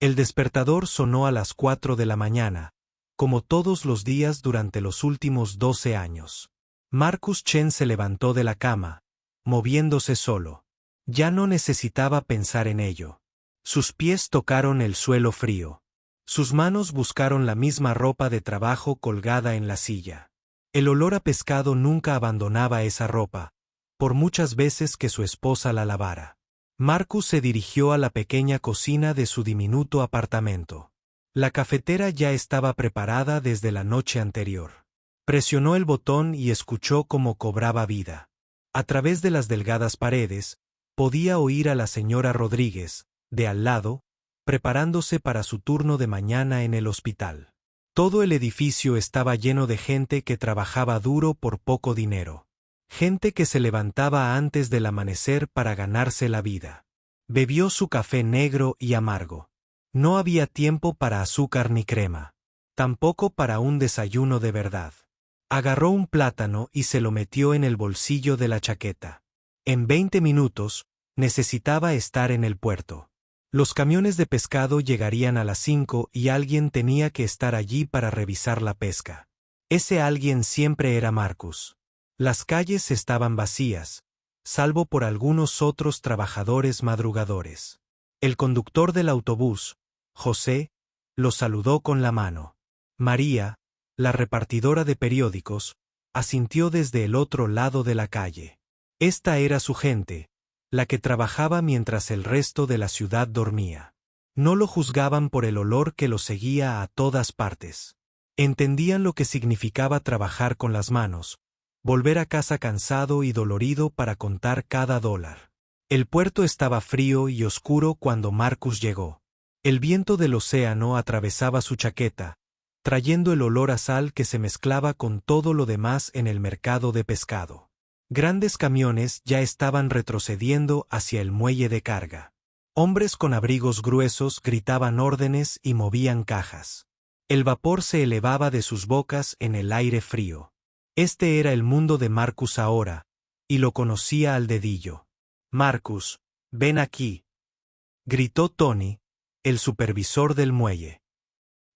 El despertador sonó a las 4 de la mañana, como todos los días durante los últimos 12 años. Marcus Chen se levantó de la cama, moviéndose solo. Ya no necesitaba pensar en ello. Sus pies tocaron el suelo frío. Sus manos buscaron la misma ropa de trabajo colgada en la silla. El olor a pescado nunca abandonaba esa ropa, por muchas veces que su esposa la lavara. Marcus se dirigió a la pequeña cocina de su diminuto apartamento. La cafetera ya estaba preparada desde la noche anterior. Presionó el botón y escuchó cómo cobraba vida. A través de las delgadas paredes, podía oír a la señora Rodríguez, de al lado, preparándose para su turno de mañana en el hospital. Todo el edificio estaba lleno de gente que trabajaba duro por poco dinero. Gente que se levantaba antes del amanecer para ganarse la vida. Bebió su café negro y amargo. No había tiempo para azúcar ni crema. Tampoco para un desayuno de verdad. Agarró un plátano y se lo metió en el bolsillo de la chaqueta. En 20 minutos, necesitaba estar en el puerto. Los camiones de pescado llegarían a las 5 y alguien tenía que estar allí para revisar la pesca. Ese alguien siempre era Marcus. Las calles estaban vacías, salvo por algunos otros trabajadores madrugadores. El conductor del autobús, José, los saludó con la mano. María, la repartidora de periódicos, asintió desde el otro lado de la calle. Esta era su gente, la que trabajaba mientras el resto de la ciudad dormía. No lo juzgaban por el olor que lo seguía a todas partes. Entendían lo que significaba trabajar con las manos, volver a casa cansado y dolorido para contar cada dólar. El puerto estaba frío y oscuro cuando Marcus llegó. El viento del océano atravesaba su chaqueta, trayendo el olor a sal que se mezclaba con todo lo demás en el mercado de pescado. Grandes camiones ya estaban retrocediendo hacia el muelle de carga. Hombres con abrigos gruesos gritaban órdenes y movían cajas. El vapor se elevaba de sus bocas en el aire frío. Este era el mundo de Marcus ahora, y lo conocía al dedillo. «Marcus, ven aquí», gritó Tony, el supervisor del muelle.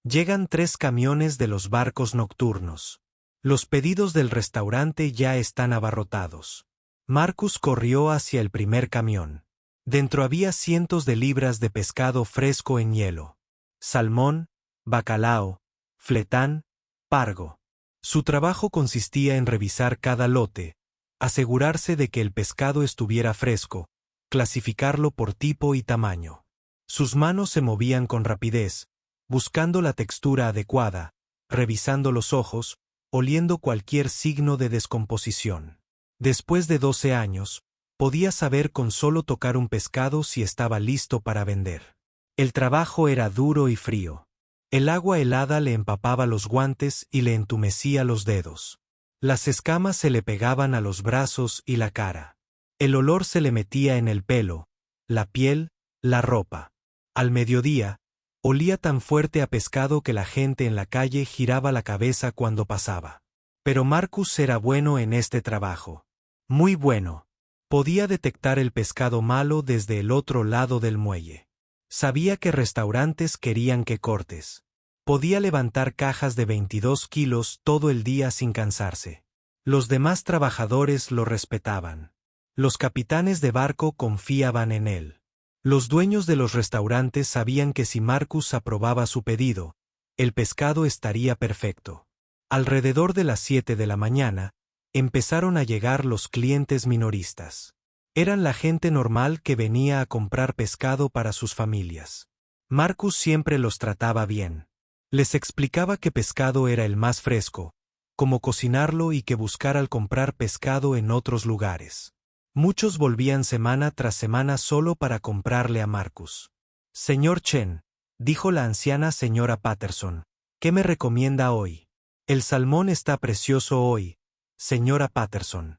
Llegan 3 camiones de los barcos nocturnos. Los pedidos del restaurante ya están abarrotados. Marcus corrió hacia el primer camión. Dentro había cientos de libras de pescado fresco en hielo. Salmón, bacalao, fletán, pargo. Su trabajo consistía en revisar cada lote, asegurarse de que el pescado estuviera fresco, clasificarlo por tipo y tamaño. Sus manos se movían con rapidez, buscando la textura adecuada, revisando los ojos, oliendo cualquier signo de descomposición. Después de 12 años, podía saber con solo tocar un pescado si estaba listo para vender. El trabajo era duro y frío. El agua helada le empapaba los guantes y le entumecía los dedos. Las escamas se le pegaban a los brazos y la cara. El olor se le metía en el pelo, la piel, la ropa. Al mediodía, olía tan fuerte a pescado que la gente en la calle giraba la cabeza cuando pasaba. Pero Marcus era bueno en este trabajo. Muy bueno. Podía detectar el pescado malo desde el otro lado del muelle. Sabía que restaurantes querían que cortes. Podía levantar cajas de 22 kilos todo el día sin cansarse. Los demás trabajadores lo respetaban. Los capitanes de barco confiaban en él. Los dueños de los restaurantes sabían que si Marcus aprobaba su pedido, el pescado estaría perfecto. Alrededor de las 7 de la mañana, empezaron a llegar los clientes minoristas. Eran la gente normal que venía a comprar pescado para sus familias. Marcus siempre los trataba bien. Les explicaba que pescado era el más fresco, cómo cocinarlo y que buscar al comprar pescado en otros lugares. Muchos volvían semana tras semana solo para comprarle a Marcus. «Señor Chen», dijo la anciana señora Patterson, «¿qué me recomienda hoy?» «El salmón está precioso hoy, señora Patterson».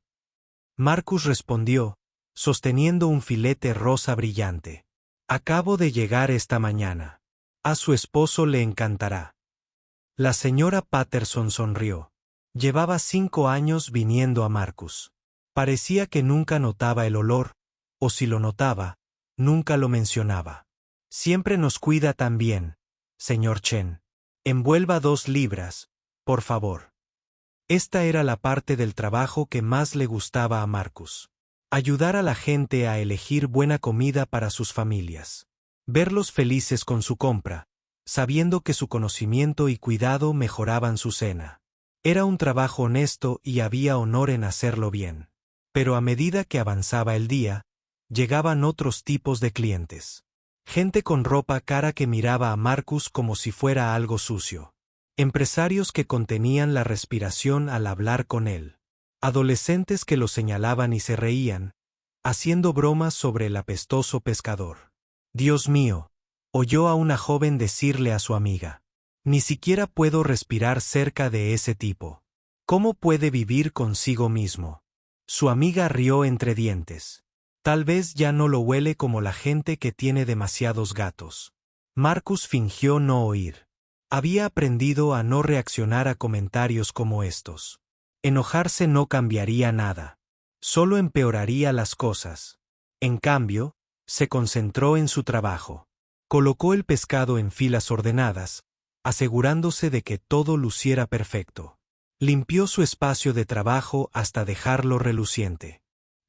Marcus respondió, sosteniendo un filete rosa brillante. «Acabo de llegar esta mañana. A su esposo le encantará». La señora Patterson sonrió. Llevaba 5 años viniendo a Marcus. Parecía que nunca notaba el olor, o si lo notaba, nunca lo mencionaba. Siempre nos cuida tan bien, señor Chen. Envuelva 2 libras, por favor. Esta era la parte del trabajo que más le gustaba a Marcus. Ayudar a la gente a elegir buena comida para sus familias. Verlos felices con su compra, sabiendo que su conocimiento y cuidado mejoraban su cena. Era un trabajo honesto y había honor en hacerlo bien. Pero a medida que avanzaba el día, llegaban otros tipos de clientes. Gente con ropa cara que miraba a Marcus como si fuera algo sucio. Empresarios que contenían la respiración al hablar con él. Adolescentes que lo señalaban y se reían, haciendo bromas sobre el apestoso pescador. Dios mío, oyó a una joven decirle a su amiga. Ni siquiera puedo respirar cerca de ese tipo. ¿Cómo puede vivir consigo mismo? Su amiga rió entre dientes. Tal vez ya no lo huele como la gente que tiene demasiados gatos. Marcus fingió no oír. Había aprendido a no reaccionar a comentarios como estos. Enojarse no cambiaría nada. Solo empeoraría las cosas. En cambio, se concentró en su trabajo. Colocó el pescado en filas ordenadas, asegurándose de que todo luciera perfecto. Limpió su espacio de trabajo hasta dejarlo reluciente.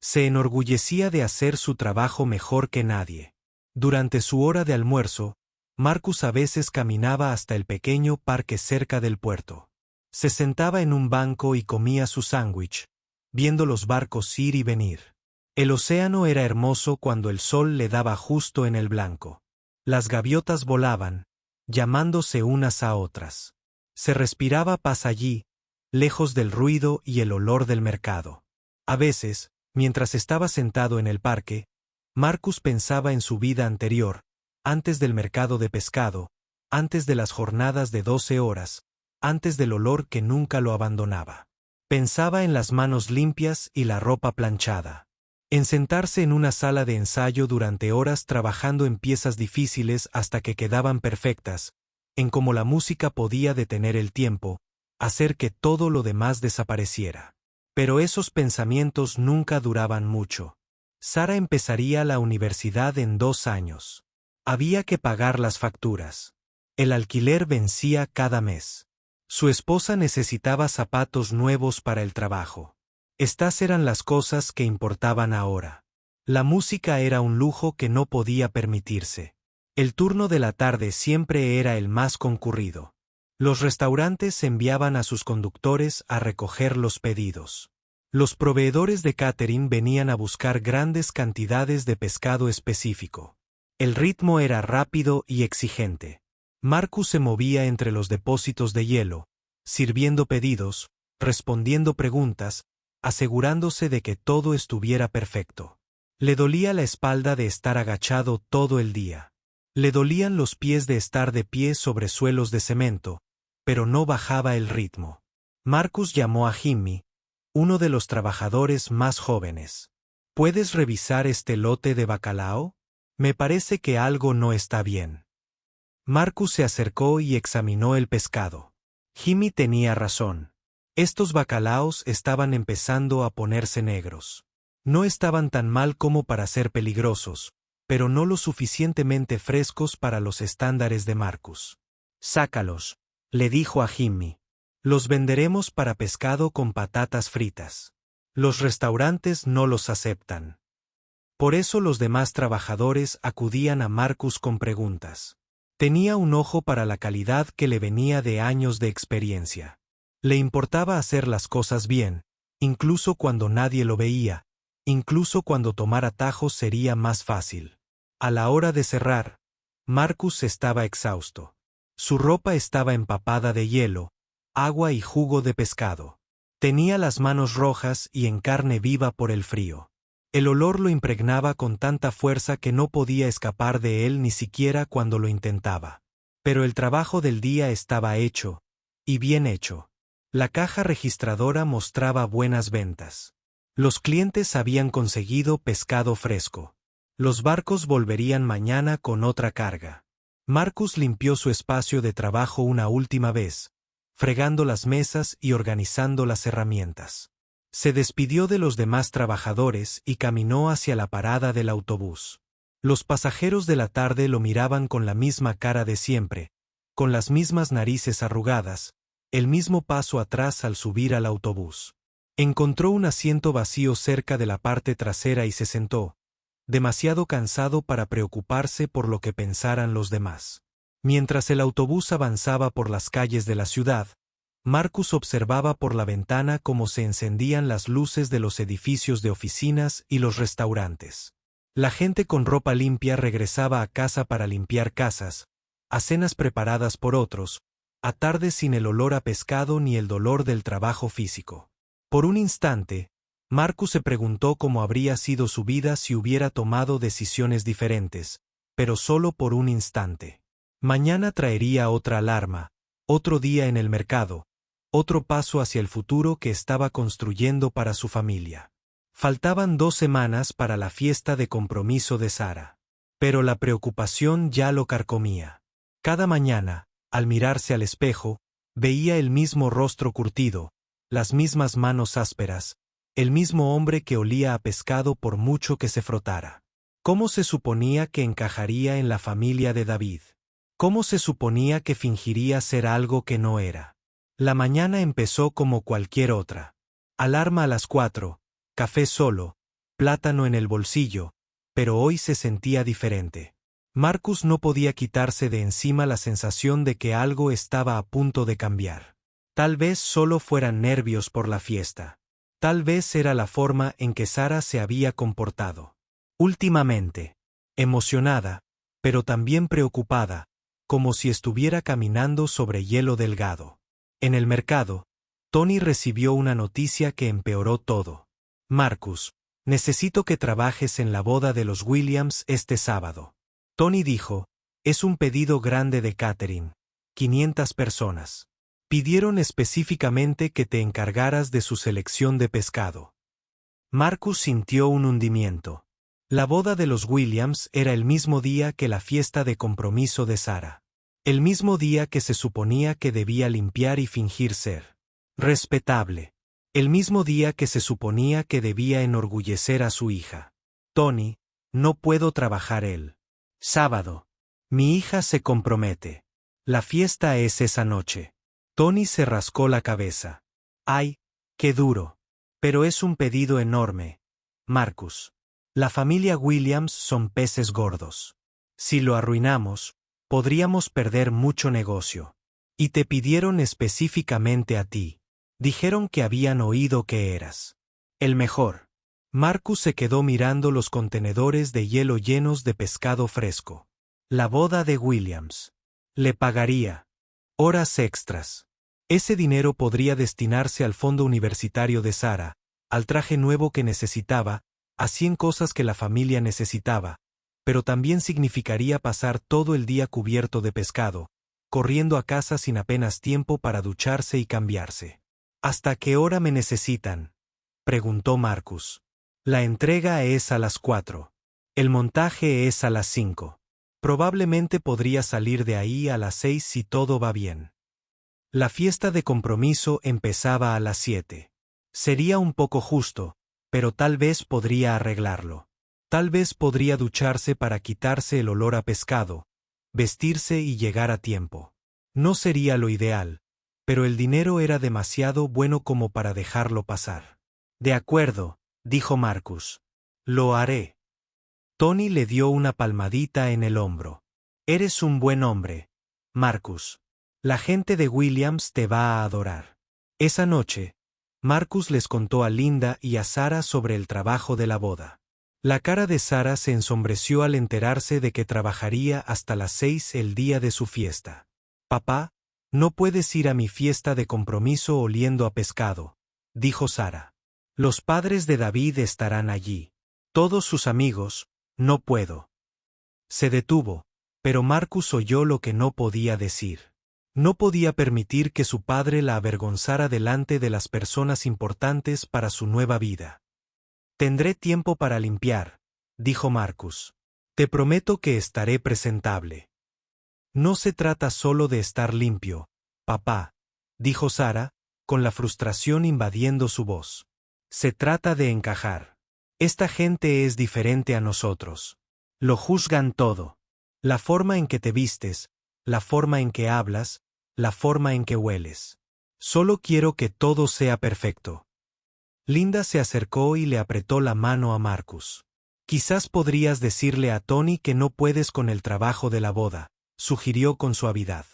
Se enorgullecía de hacer su trabajo mejor que nadie. Durante su hora de almuerzo, Marcus a veces caminaba hasta el pequeño parque cerca del puerto. Se sentaba en un banco y comía su sándwich, viendo los barcos ir y venir. El océano era hermoso cuando el sol le daba justo en el blanco. Las gaviotas volaban, llamándose unas a otras. Se respiraba paz allí, lejos del ruido y el olor del mercado. A veces, mientras estaba sentado en el parque, Marcus pensaba en su vida anterior, antes del mercado de pescado, antes de las jornadas de 12 horas, antes del olor que nunca lo abandonaba. Pensaba en las manos limpias y la ropa planchada. En sentarse en una sala de ensayo durante horas trabajando en piezas difíciles hasta que quedaban perfectas, en cómo la música podía detener el tiempo, hacer que todo lo demás desapareciera. Pero esos pensamientos nunca duraban mucho. Sara empezaría la universidad en 2 años. Había que pagar las facturas. El alquiler vencía cada mes. Su esposa necesitaba zapatos nuevos para el trabajo. Estas eran las cosas que importaban ahora. La música era un lujo que no podía permitirse. El turno de la tarde siempre era el más concurrido. Los restaurantes enviaban a sus conductores a recoger los pedidos. Los proveedores de catering venían a buscar grandes cantidades de pescado específico. El ritmo era rápido y exigente. Marcus se movía entre los depósitos de hielo, sirviendo pedidos, respondiendo preguntas, asegurándose de que todo estuviera perfecto. Le dolía la espalda de estar agachado todo el día. Le dolían los pies de estar de pie sobre suelos de cemento, pero no bajaba el ritmo. Marcus llamó a Jimmy, uno de los trabajadores más jóvenes. ¿Puedes revisar este lote de bacalao? Me parece que algo no está bien. Marcus se acercó y examinó el pescado. Jimmy tenía razón. Estos bacalaos estaban empezando a ponerse negros. No estaban tan mal como para ser peligrosos, pero no lo suficientemente frescos para los estándares de Marcus. Sácalos, le dijo a Jimmy. Los venderemos para pescado con patatas fritas. Los restaurantes no los aceptan. Por eso los demás trabajadores acudían a Marcus con preguntas. Tenía un ojo para la calidad que le venía de años de experiencia. Le importaba hacer las cosas bien, incluso cuando nadie lo veía, incluso cuando tomar atajos sería más fácil. A la hora de cerrar, Marcus estaba exhausto. Su ropa estaba empapada de hielo, agua y jugo de pescado. Tenía las manos rojas y en carne viva por el frío. El olor lo impregnaba con tanta fuerza que no podía escapar de él ni siquiera cuando lo intentaba. Pero el trabajo del día estaba hecho, y bien hecho. La caja registradora mostraba buenas ventas. Los clientes habían conseguido pescado fresco. Los barcos volverían mañana con otra carga. Marcus limpió su espacio de trabajo una última vez, fregando las mesas y organizando las herramientas. Se despidió de los demás trabajadores y caminó hacia la parada del autobús. Los pasajeros de la tarde lo miraban con la misma cara de siempre, con las mismas narices arrugadas, el mismo paso atrás al subir al autobús. Encontró un asiento vacío cerca de la parte trasera y se sentó, demasiado cansado para preocuparse por lo que pensaran los demás. Mientras el autobús avanzaba por las calles de la ciudad, Marcus observaba por la ventana cómo se encendían las luces de los edificios de oficinas y los restaurantes. La gente con ropa limpia regresaba a casa para limpiar casas, a cenas preparadas por otros, a tardes sin el olor a pescado ni el dolor del trabajo físico. Por un instante, Marcus se preguntó cómo habría sido su vida si hubiera tomado decisiones diferentes, pero solo por un instante. Mañana traería otra alarma, otro día en el mercado, otro paso hacia el futuro que estaba construyendo para su familia. Faltaban 2 semanas para la fiesta de compromiso de Sara. Pero la preocupación ya lo carcomía. Cada mañana, al mirarse al espejo, veía el mismo rostro curtido, las mismas manos ásperas, el mismo hombre que olía a pescado por mucho que se frotara. ¿Cómo se suponía que encajaría en la familia de David? ¿Cómo se suponía que fingiría ser algo que no era? La mañana empezó como cualquier otra. Alarma a las 4. Café solo, plátano en el bolsillo, pero hoy se sentía diferente. Marcus no podía quitarse de encima la sensación de que algo estaba a punto de cambiar. Tal vez solo fueran nervios por la fiesta. Tal vez era la forma en que Sara se había comportado. Últimamente, emocionada, pero también preocupada, como si estuviera caminando sobre hielo delgado. En el mercado, Tony recibió una noticia que empeoró todo. Marcus, necesito que trabajes en la boda de los Williams este sábado. Tony dijo, es un pedido grande de catering, 500 personas. Pidieron específicamente que te encargaras de su selección de pescado. Marcus sintió un hundimiento. La boda de los Williams era el mismo día que la fiesta de compromiso de Sara. El mismo día que se suponía que debía limpiar y fingir ser respetable. El mismo día que se suponía que debía enorgullecer a su hija. Tony, no puedo trabajar el sábado. Mi hija se compromete. La fiesta es esa noche. Tony se rascó la cabeza. Ay, qué duro. Pero es un pedido enorme. Marcus. La familia Williams son peces gordos. Si lo arruinamos, podríamos perder mucho negocio. Y te pidieron específicamente a ti. Dijeron que habían oído que eras el mejor. Marcus se quedó mirando los contenedores de hielo llenos de pescado fresco. La boda de Williams. Le pagaría horas extras. Ese dinero podría destinarse al fondo universitario de Sara, al traje nuevo que necesitaba, a 100 cosas que la familia necesitaba, pero también significaría pasar todo el día cubierto de pescado, corriendo a casa sin apenas tiempo para ducharse y cambiarse. ¿Hasta qué hora me necesitan?, preguntó Marcus. La entrega es a las 4. El montaje es a las 5. Probablemente podría salir de ahí a las 6 si todo va bien. La fiesta de compromiso empezaba a las 7. Sería un poco justo, pero tal vez podría arreglarlo. Tal vez podría ducharse para quitarse el olor a pescado, vestirse y llegar a tiempo. No sería lo ideal, pero el dinero era demasiado bueno como para dejarlo pasar. De acuerdo, dijo Marcus. Lo haré. Tony le dio una palmadita en el hombro. Eres un buen hombre, Marcus. La gente de Williams te va a adorar. Esa noche, Marcus les contó a Linda y a Sara sobre el trabajo de la boda. La cara de Sara se ensombreció al enterarse de que trabajaría hasta las 6 el día de su fiesta. Papá, no puedes ir a mi fiesta de compromiso oliendo a pescado, dijo Sara. Los padres de David estarán allí. Todos sus amigos, no puedo. Se detuvo, pero Marcus oyó lo que no podía decir. No podía permitir que su padre la avergonzara delante de las personas importantes para su nueva vida. Tendré tiempo para limpiar, dijo Marcus. Te prometo que estaré presentable. No se trata solo de estar limpio, papá, dijo Sara, con la frustración invadiendo su voz. Se trata de encajar. Esta gente es diferente a nosotros. Lo juzgan todo. La forma en que te vistes, la forma en que hablas, la forma en que hueles. Solo quiero que todo sea perfecto. Linda se acercó y le apretó la mano a Marcus. Quizás podrías decirle a Tony que no puedes con el trabajo de la boda, sugirió con suavidad.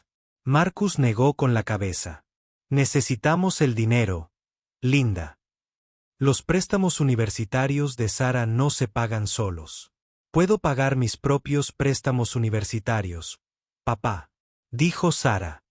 Marcus negó con la cabeza. Necesitamos el dinero, Linda. Los préstamos universitarios de Sara no se pagan solos. Puedo pagar mis propios préstamos universitarios, papá, dijo Sara.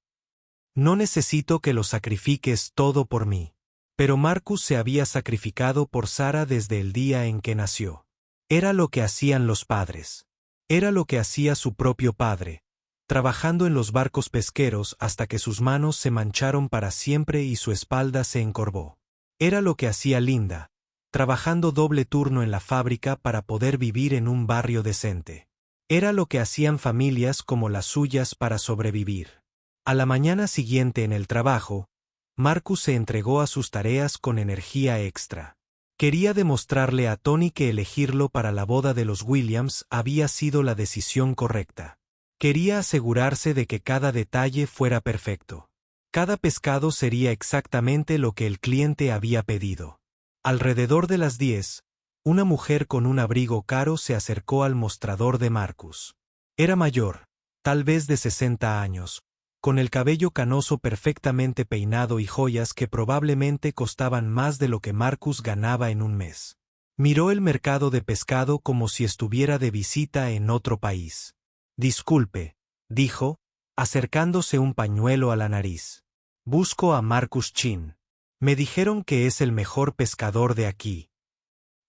No necesito que lo sacrifiques todo por mí. Pero Marcus se había sacrificado por Sara desde el día en que nació. Era lo que hacían los padres. Era lo que hacía su propio padre, trabajando en los barcos pesqueros hasta que sus manos se mancharon para siempre y su espalda se encorvó. Era lo que hacía Linda, trabajando doble turno en la fábrica para poder vivir en un barrio decente. Era lo que hacían familias como las suyas para sobrevivir. A la mañana siguiente en el trabajo, Marcus se entregó a sus tareas con energía extra. Quería demostrarle a Tony que elegirlo para la boda de los Williams había sido la decisión correcta. Quería asegurarse de que cada detalle fuera perfecto. Cada pescado sería exactamente lo que el cliente había pedido. Alrededor de las 10, una mujer con un abrigo caro se acercó al mostrador de Marcus. Era mayor, tal vez de 60 años, con el cabello canoso perfectamente peinado y joyas que probablemente costaban más de lo que Marcus ganaba en un mes. Miró el mercado de pescado como si estuviera de visita en otro país. Disculpe, dijo, acercándose un pañuelo a la nariz. Busco a Marcus Chin. Me dijeron que es el mejor pescador de aquí.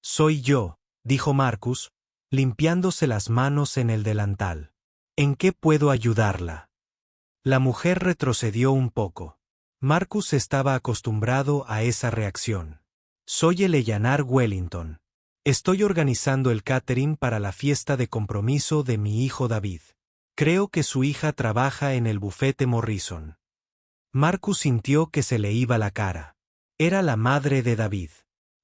Soy yo, dijo Marcus, limpiándose las manos en el delantal. ¿En qué puedo ayudarla? La mujer retrocedió un poco. Marcus estaba acostumbrado a esa reacción. Soy Eleanor Wellington. Estoy organizando el catering para la fiesta de compromiso de mi hijo David. Creo que su hija trabaja en el bufete Morrison. Marcus sintió que se le iba la cara. Era la madre de David.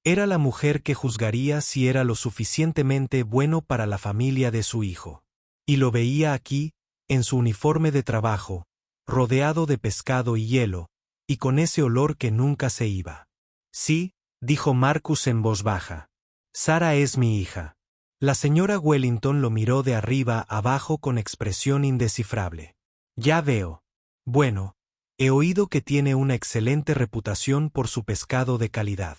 Era la mujer que juzgaría si era lo suficientemente bueno para la familia de su hijo. Y lo veía aquí, en su uniforme de trabajo, rodeado de pescado y hielo, y con ese olor que nunca se iba. Sí, dijo Marcus en voz baja. Sara es mi hija. La señora Wellington lo miró de arriba abajo con expresión indescifrable. Ya veo. Bueno, he oído que tiene una excelente reputación por su pescado de calidad.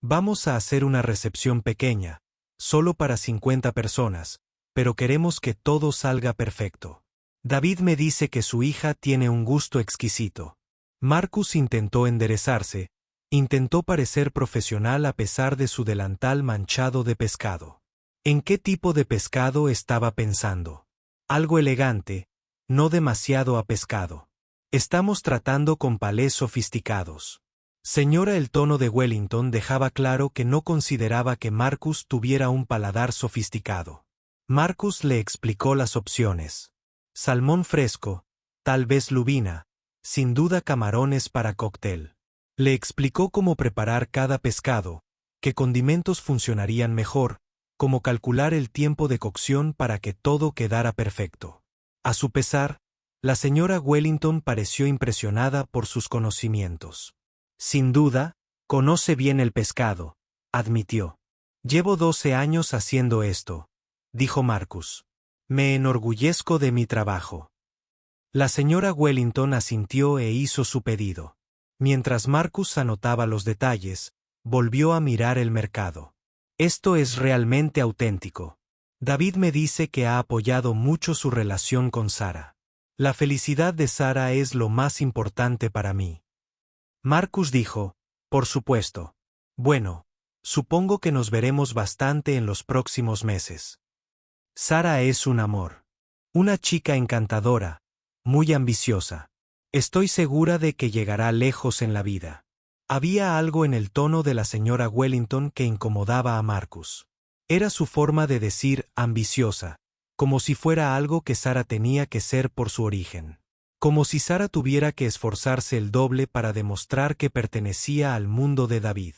Vamos a hacer una recepción pequeña, solo para 50 personas, pero queremos que todo salga perfecto. David me dice que su hija tiene un gusto exquisito. Marcus intentó enderezarse, intentó parecer profesional a pesar de su delantal manchado de pescado. ¿En qué tipo de pescado estaba pensando? Algo elegante, no demasiado a pescado. Estamos tratando con palés sofisticados. Señora, el tono de Wellington dejaba claro que no consideraba que Marcus tuviera un paladar sofisticado. Marcus le explicó las opciones. Salmón fresco, tal vez lubina, sin duda camarones para cóctel. Le explicó cómo preparar cada pescado, qué condimentos funcionarían mejor, cómo calcular el tiempo de cocción para que todo quedara perfecto. A su pesar, la señora Wellington pareció impresionada por sus conocimientos. Sin duda, conoce bien el pescado, admitió. Llevo 12 años haciendo esto, dijo Marcus. Me enorgullezco de mi trabajo. La señora Wellington asintió e hizo su pedido. Mientras Marcus anotaba los detalles, volvió a mirar el mercado. Esto es realmente auténtico. David me dice que ha apoyado mucho su relación con Sara. La felicidad de Sara es lo más importante para mí. Marcus dijo, por supuesto. Bueno, supongo que nos veremos bastante en los próximos meses. Sara es un amor. Una chica encantadora, muy ambiciosa. Estoy segura de que llegará lejos en la vida. Había algo en el tono de la señora Wellington que incomodaba a Marcus. Era su forma de decir ambiciosa, como si fuera algo que Sara tenía que ser por su origen. Como si Sara tuviera que esforzarse el doble para demostrar que pertenecía al mundo de David.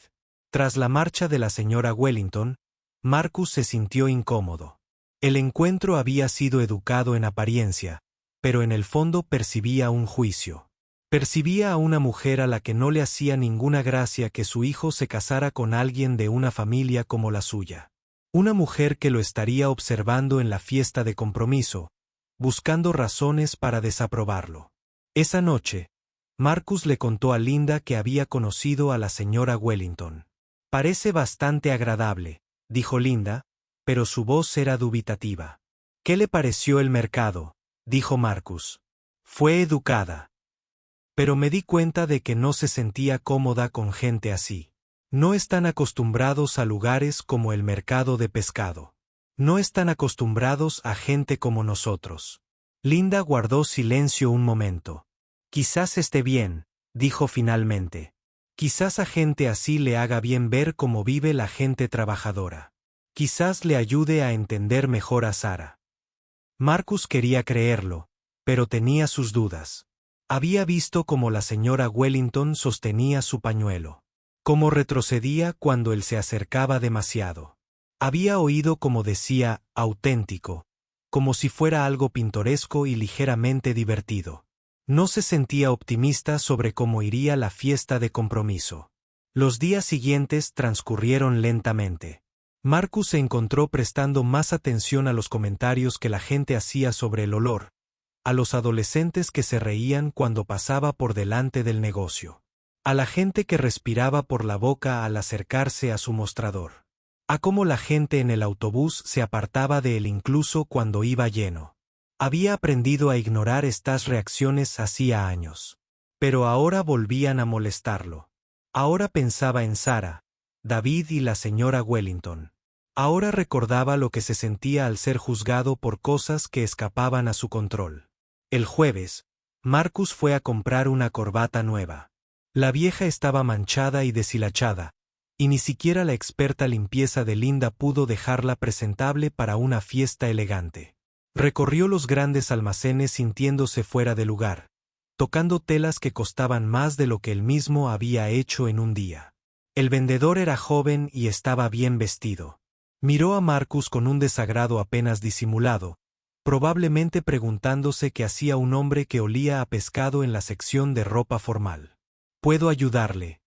Tras la marcha de la señora Wellington, Marcus se sintió incómodo. El encuentro había sido educado en apariencia, pero en el fondo percibía un juicio. Percibía a una mujer a la que no le hacía ninguna gracia que su hijo se casara con alguien de una familia como la suya. Una mujer que lo estaría observando en la fiesta de compromiso, buscando razones para desaprobarlo. Esa noche, Marcus le contó a Linda que había conocido a la señora Wellington. «Parece bastante agradable», dijo Linda, pero su voz era dubitativa. «¿Qué le pareció el mercado?», dijo Marcus. «Fue educada. Pero me di cuenta de que no se sentía cómoda con gente así. No están acostumbrados a lugares como el mercado de pescado. No están acostumbrados a gente como nosotros». Linda guardó silencio un momento. «Quizás esté bien», dijo finalmente. «Quizás a gente así le haga bien ver cómo vive la gente trabajadora. Quizás le ayude a entender mejor a Sara». Marcus quería creerlo, pero tenía sus dudas. Había visto cómo la señora Wellington sostenía su pañuelo, cómo retrocedía cuando él se acercaba demasiado. Había oído cómo decía «auténtico», como si fuera algo pintoresco y ligeramente divertido. No se sentía optimista sobre cómo iría la fiesta de compromiso. Los días siguientes transcurrieron lentamente. Marcus se encontró prestando más atención a los comentarios que la gente hacía sobre el olor, a los adolescentes que se reían cuando pasaba por delante del negocio, a la gente que respiraba por la boca al acercarse a su mostrador, a cómo la gente en el autobús se apartaba de él incluso cuando iba lleno. Había aprendido a ignorar estas reacciones hacía años, pero ahora volvían a molestarlo. Ahora pensaba en Sara, David y la señora Wellington. Ahora recordaba lo que se sentía al ser juzgado por cosas que escapaban a su control. El jueves, Marcus fue a comprar una corbata nueva. La vieja estaba manchada y deshilachada, y ni siquiera la experta limpieza de Linda pudo dejarla presentable para una fiesta elegante. Recorrió los grandes almacenes sintiéndose fuera de lugar, tocando telas que costaban más de lo que él mismo había hecho en un día. El vendedor era joven y estaba bien vestido. Miró a Marcus con un desagrado apenas disimulado, probablemente preguntándose qué hacía un hombre que olía a pescado en la sección de ropa formal. «¿Puedo ayudarle?»,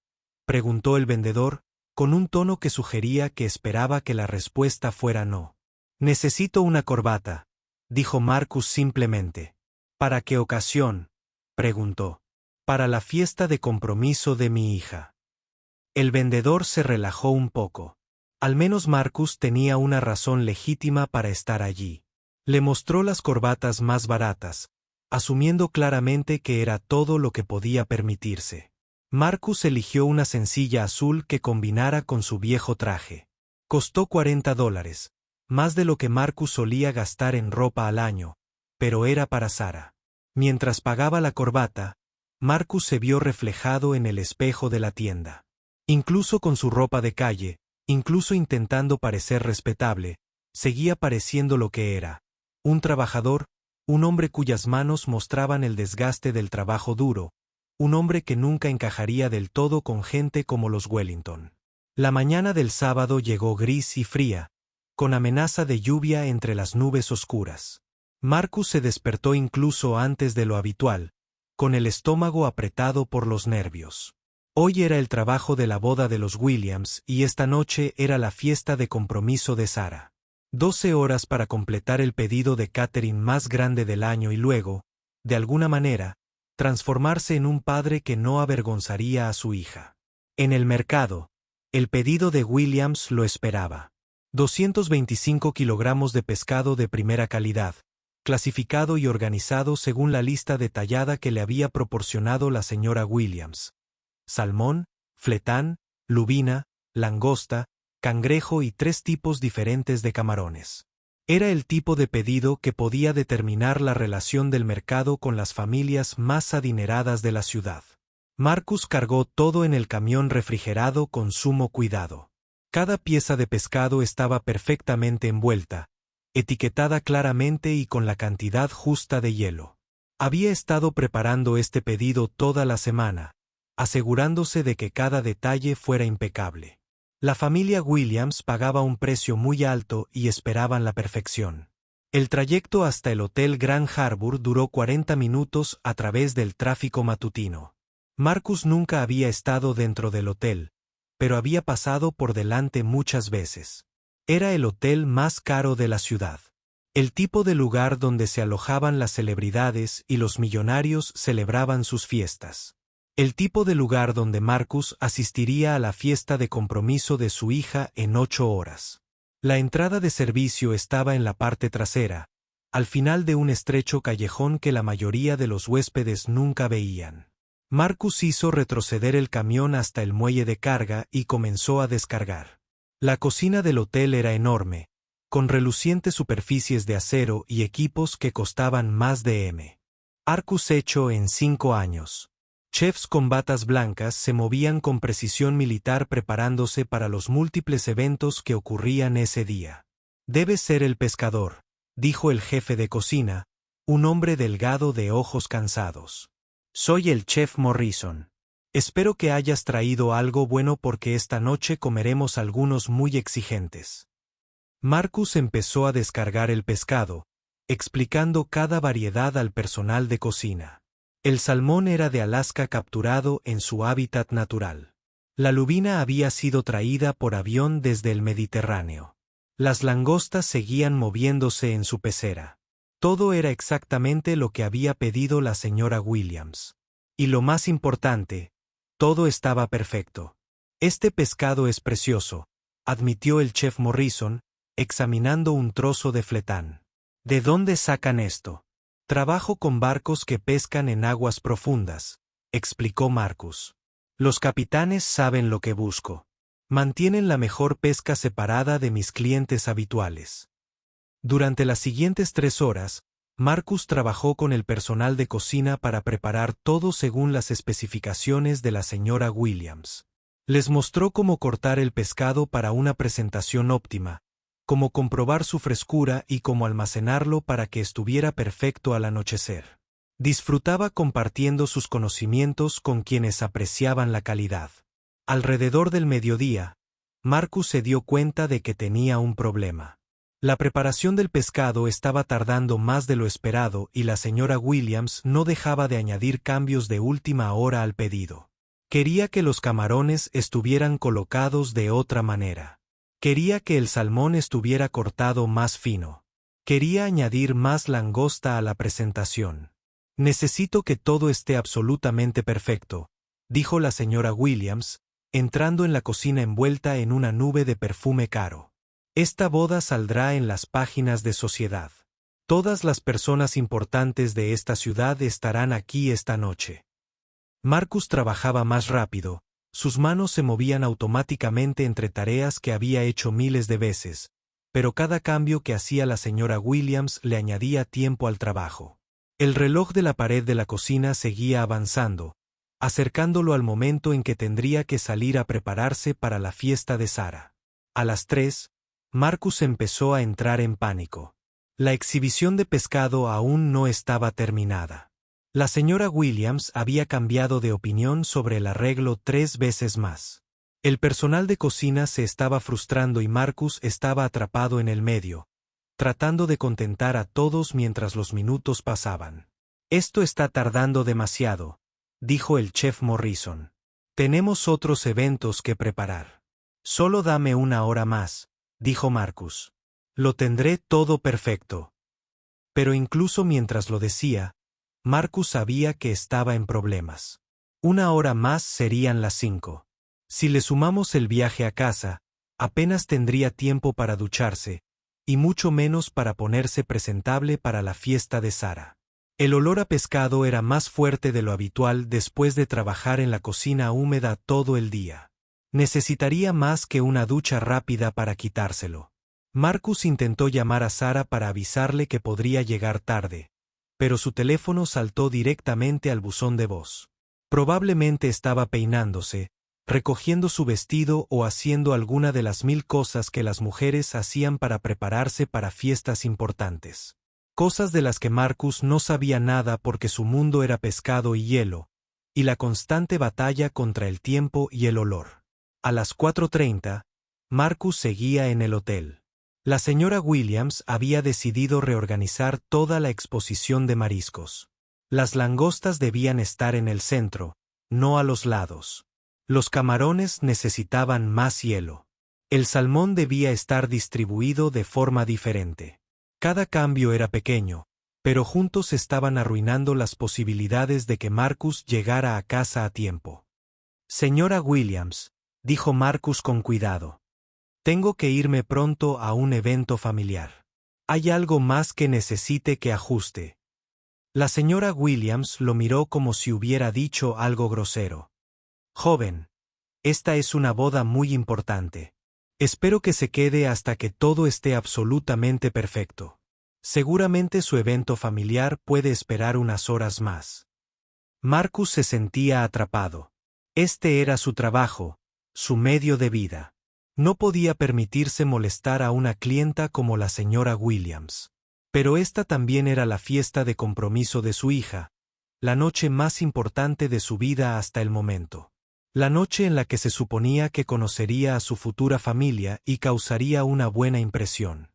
preguntó el vendedor, con un tono que sugería que esperaba que la respuesta fuera no. «Necesito una corbata», dijo Marcus simplemente. «¿Para qué ocasión?», preguntó. «Para la fiesta de compromiso de mi hija». El vendedor se relajó un poco. Al menos Marcus tenía una razón legítima para estar allí. Le mostró las corbatas más baratas, asumiendo claramente que era todo lo que podía permitirse. Marcus eligió una sencilla azul que combinara con su viejo traje. Costó $40, más de lo que Marcus solía gastar en ropa al año, pero era para Sara. Mientras pagaba la corbata, Marcus se vio reflejado en el espejo de la tienda. Incluso con su ropa de calle, incluso intentando parecer respetable, seguía pareciendo lo que era: un trabajador, un hombre cuyas manos mostraban el desgaste del trabajo duro, un hombre que nunca encajaría del todo con gente como los Wellington. La mañana del sábado llegó gris y fría, con amenaza de lluvia entre las nubes oscuras. Marcus se despertó incluso antes de lo habitual, con el estómago apretado por los nervios. Hoy era el trabajo de la boda de los Williams y esta noche era la fiesta de compromiso de Sara. 12 horas para completar el pedido de catering más grande del año y luego, de alguna manera, transformarse en un padre que no avergonzaría a su hija. En el mercado, el pedido de Williams lo esperaba. 225 kilogramos de pescado de primera calidad, clasificado y organizado según la lista detallada que le había proporcionado la señora Williams. Salmón, fletán, lubina, langosta, cangrejo y 3 tipos diferentes de camarones. Era el tipo de pedido que podía determinar la relación del mercado con las familias más adineradas de la ciudad. Marcus cargó todo en el camión refrigerado con sumo cuidado. Cada pieza de pescado estaba perfectamente envuelta, etiquetada claramente y con la cantidad justa de hielo. Había estado preparando este pedido toda la semana, asegurándose de que cada detalle fuera impecable. La familia Williams pagaba un precio muy alto y esperaban la perfección. El trayecto hasta el Hotel Grand Harbour duró 40 minutos a través del tráfico matutino. Marcus nunca había estado dentro del hotel, pero había pasado por delante muchas veces. Era el hotel más caro de la ciudad. El tipo de lugar donde se alojaban las celebridades y los millonarios celebraban sus fiestas. El tipo de lugar donde Marcus asistiría a la fiesta de compromiso de su hija en 8 horas. La entrada de servicio estaba en la parte trasera, al final de un estrecho callejón que la mayoría de los huéspedes nunca veían. Marcus hizo retroceder el camión hasta el muelle de carga y comenzó a descargar. La cocina del hotel era enorme, con relucientes superficies de acero y equipos que costaban más de Marcus hecho en 5 años. Chefs con batas blancas se movían con precisión militar preparándose para los múltiples eventos que ocurrían ese día. «Debe ser el pescador», dijo el jefe de cocina, un hombre delgado de ojos cansados. «Soy el chef Morrison. Espero que hayas traído algo bueno porque esta noche comeremos algunos muy exigentes». Marcus empezó a descargar el pescado, explicando cada variedad al personal de cocina. El salmón era de Alaska capturado en su hábitat natural. La lubina había sido traída por avión desde el Mediterráneo. Las langostas seguían moviéndose en su pecera. Todo era exactamente lo que había pedido la señora Williams. Y lo más importante, todo estaba perfecto. «Este pescado es precioso», admitió el chef Morrison, examinando un trozo de fletán. «¿De dónde sacan esto?» «Trabajo con barcos que pescan en aguas profundas», explicó Marcus. «Los capitanes saben lo que busco. Mantienen la mejor pesca separada de mis clientes habituales». Durante las siguientes 3 horas, Marcus trabajó con el personal de cocina para preparar todo según las especificaciones de la señora Williams. Les mostró cómo cortar el pescado para una presentación óptima, cómo comprobar su frescura y cómo almacenarlo para que estuviera perfecto al anochecer. Disfrutaba compartiendo sus conocimientos con quienes apreciaban la calidad. Alrededor del mediodía, Marcus se dio cuenta de que tenía un problema. La preparación del pescado estaba tardando más de lo esperado y la señora Williams no dejaba de añadir cambios de última hora al pedido. Quería que los camarones estuvieran colocados de otra manera. Quería que el salmón estuviera cortado más fino. Quería añadir más langosta a la presentación. «Necesito que todo esté absolutamente perfecto», dijo la señora Williams, entrando en la cocina envuelta en una nube de perfume caro. «Esta boda saldrá en las páginas de Sociedad. Todas las personas importantes de esta ciudad estarán aquí esta noche». Marcus trabajaba más rápido. Sus manos se movían automáticamente entre tareas que había hecho miles de veces, pero cada cambio que hacía la señora Williams le añadía tiempo al trabajo. El reloj de la pared de la cocina seguía avanzando, acercándolo al momento en que tendría que salir a prepararse para la fiesta de Sarah. A las 3, Marcus empezó a entrar en pánico. La exhibición de pescado aún no estaba terminada. La señora Williams había cambiado de opinión sobre el arreglo 3 veces más. El personal de cocina se estaba frustrando y Marcus estaba atrapado en el medio, tratando de contentar a todos mientras los minutos pasaban. «Esto está tardando demasiado», dijo el chef Morrison. «Tenemos otros eventos que preparar». «Solo dame 1 hora más», dijo Marcus. «Lo tendré todo perfecto». Pero incluso mientras lo decía, Marcus sabía que estaba en problemas. 1 hora más serían las 5. Si le sumamos el viaje a casa, apenas tendría tiempo para ducharse, y mucho menos para ponerse presentable para la fiesta de Sarah. El olor a pescado era más fuerte de lo habitual después de trabajar en la cocina húmeda todo el día. Necesitaría más que una ducha rápida para quitárselo. Marcus intentó llamar a Sarah para avisarle que podría llegar tarde, pero su teléfono saltó directamente al buzón de voz. Probablemente estaba peinándose, recogiendo su vestido o haciendo alguna de las 1000 cosas que las mujeres hacían para prepararse para fiestas importantes. Cosas de las que Marcus no sabía nada porque su mundo era pescado y hielo, y la constante batalla contra el tiempo y el olor. A las 4:30, Marcus seguía en el hotel. La señora Williams había decidido reorganizar toda la exposición de mariscos. Las langostas debían estar en el centro, no a los lados. Los camarones necesitaban más hielo. El salmón debía estar distribuido de forma diferente. Cada cambio era pequeño, pero juntos estaban arruinando las posibilidades de que Marcus llegara a casa a tiempo. Señora Williams, dijo Marcus con cuidado. Tengo que irme pronto a un evento familiar. ¿Hay algo más que necesite que ajuste? La señora Williams lo miró como si hubiera dicho algo grosero. Joven, esta es una boda muy importante. Espero que se quede hasta que todo esté absolutamente perfecto. Seguramente su evento familiar puede esperar unas horas más. Marcus se sentía atrapado. Este era su trabajo, su medio de vida. No podía permitirse molestar a una clienta como la señora Williams. Pero esta también era la fiesta de compromiso de su hija, la noche más importante de su vida hasta el momento. La noche en la que se suponía que conocería a su futura familia y causaría una buena impresión.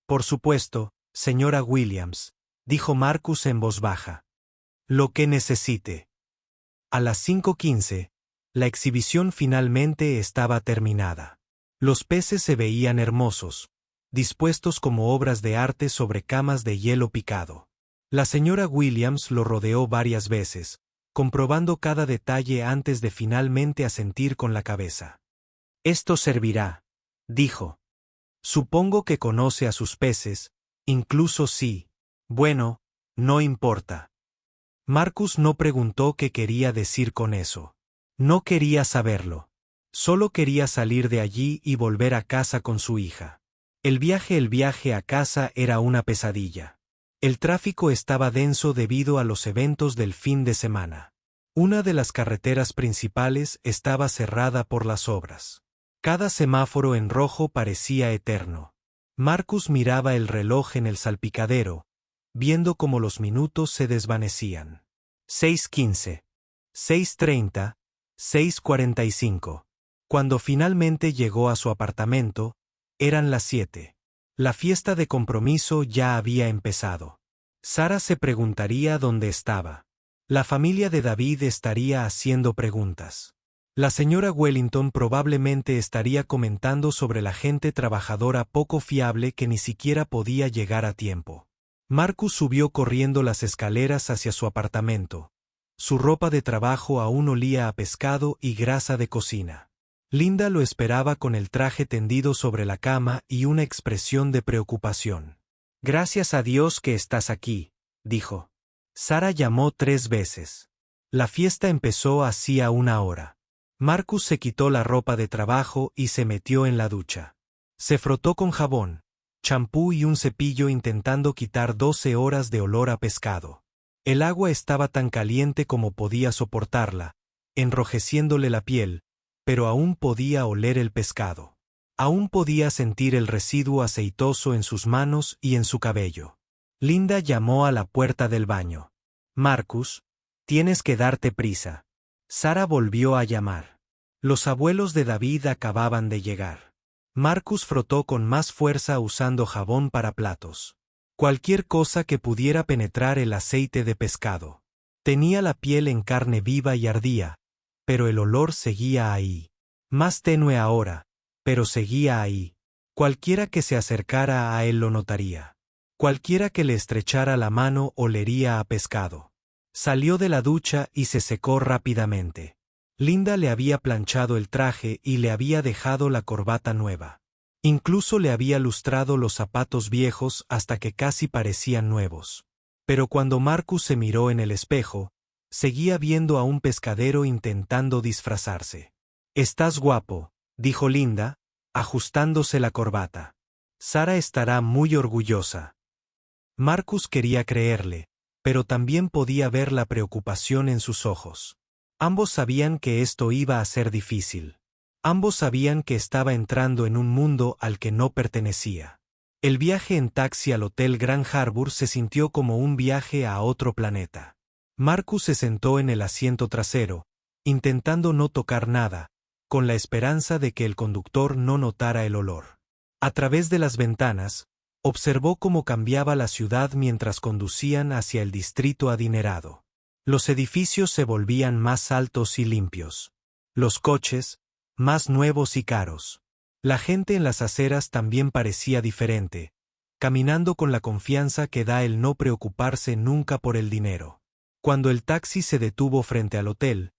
Por supuesto, señora Williams, dijo Marcus en voz baja. Lo que necesite. A las 5:15, la exhibición finalmente estaba terminada. Los peces se veían hermosos, dispuestos como obras de arte sobre camas de hielo picado. La señora Williams lo rodeó varias veces, comprobando cada detalle antes de finalmente asentir con la cabeza. Esto servirá, dijo. Supongo que conoce a sus peces, incluso si. Bueno, no importa. Marcus no preguntó qué quería decir con eso. No quería saberlo. Solo quería salir de allí y volver a casa con su hija. El viaje a casa era una pesadilla. El tráfico estaba denso debido a los eventos del fin de semana. Una de las carreteras principales estaba cerrada por las obras. Cada semáforo en rojo parecía eterno. Marcus miraba el reloj en el salpicadero, viendo cómo los minutos se desvanecían. 6:15, 6:30, 6:45. Cuando finalmente llegó a su apartamento, eran las 7. La fiesta de compromiso ya había empezado. Sara se preguntaría dónde estaba. La familia de David estaría haciendo preguntas. La señora Wellington probablemente estaría comentando sobre la gente trabajadora poco fiable que ni siquiera podía llegar a tiempo. Marcus subió corriendo las escaleras hacia su apartamento. Su ropa de trabajo aún olía a pescado y grasa de cocina. Linda lo esperaba con el traje tendido sobre la cama y una expresión de preocupación. Gracias a Dios que estás aquí, dijo. Sara llamó 3 veces. La fiesta empezó hacía una hora. Marcus se quitó la ropa de trabajo y se metió en la ducha. Se frotó con jabón, champú y un cepillo intentando quitar 12 horas de olor a pescado. El agua estaba tan caliente como podía soportarla, enrojeciéndole la piel, pero aún podía oler el pescado. Aún podía sentir el residuo aceitoso en sus manos y en su cabello. Linda llamó a la puerta del baño. Marcus, tienes que darte prisa. Sara volvió a llamar. Los abuelos de David acababan de llegar. Marcus frotó con más fuerza usando jabón para platos. Cualquier cosa que pudiera penetrar el aceite de pescado. Tenía la piel en carne viva y ardía, pero el olor seguía ahí. Más tenue ahora, pero seguía ahí. Cualquiera que se acercara a él lo notaría. Cualquiera que le estrechara la mano olería a pescado. Salió de la ducha y se secó rápidamente. Linda le había planchado el traje y le había dejado la corbata nueva. Incluso le había lustrado los zapatos viejos hasta que casi parecían nuevos. Pero cuando Marcus se miró en el espejo, seguía viendo a un pescadero intentando disfrazarse. «Estás guapo», dijo Linda, ajustándose la corbata. «Sara estará muy orgullosa». Marcus quería creerle, pero también podía ver la preocupación en sus ojos. Ambos sabían que esto iba a ser difícil. Ambos sabían que estaba entrando en un mundo al que no pertenecía. El viaje en taxi al Hotel Grand Harbour se sintió como un viaje a otro planeta. Marcus se sentó en el asiento trasero, intentando no tocar nada, con la esperanza de que el conductor no notara el olor. A través de las ventanas, observó cómo cambiaba la ciudad mientras conducían hacia el distrito adinerado. Los edificios se volvían más altos y limpios. Los coches, más nuevos y caros. La gente en las aceras también parecía diferente, caminando con la confianza que da el no preocuparse nunca por el dinero. Cuando el taxi se detuvo frente al hotel,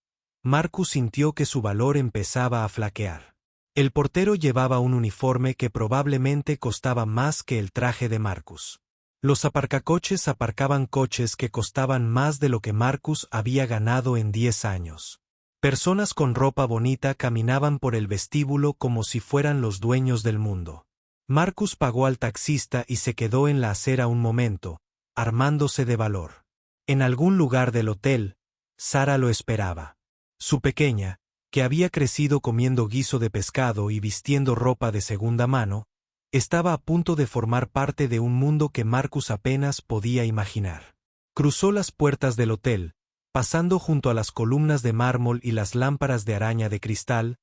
Marcus sintió que su valor empezaba a flaquear. El portero llevaba un uniforme que probablemente costaba más que el traje de Marcus. Los aparcacoches aparcaban coches que costaban más de lo que Marcus había ganado en 10 años. Personas con ropa bonita caminaban por el vestíbulo como si fueran los dueños del mundo. Marcus pagó al taxista y se quedó en la acera un momento, armándose de valor. En algún lugar del hotel, Sara lo esperaba. Su pequeña, que había crecido comiendo guiso de pescado y vistiendo ropa de segunda mano, estaba a punto de formar parte de un mundo que Marcus apenas podía imaginar. Cruzó las puertas del hotel, pasando junto a las columnas de mármol y las lámparas de araña de cristal,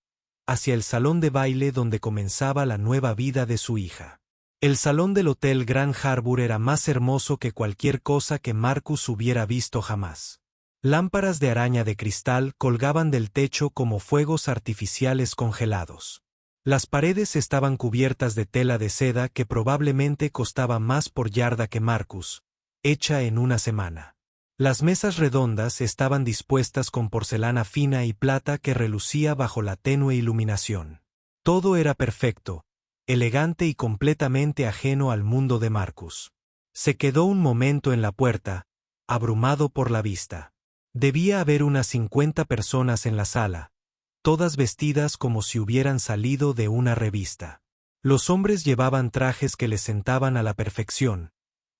hacia el salón de baile donde comenzaba la nueva vida de su hija. El salón del Hotel Grand Harbour era más hermoso que cualquier cosa que Marcus hubiera visto jamás. Lámparas de araña de cristal colgaban del techo como fuegos artificiales congelados. Las paredes estaban cubiertas de tela de seda que probablemente costaba más por yarda que Marcus, hecha en una semana. Las mesas redondas estaban dispuestas con porcelana fina y plata que relucía bajo la tenue iluminación. Todo era perfecto, elegante y completamente ajeno al mundo de Marcus. Se quedó un momento en la puerta, abrumado por la vista. Debía haber unas 50 personas en la sala, todas vestidas como si hubieran salido de una revista. Los hombres llevaban trajes que les sentaban a la perfección,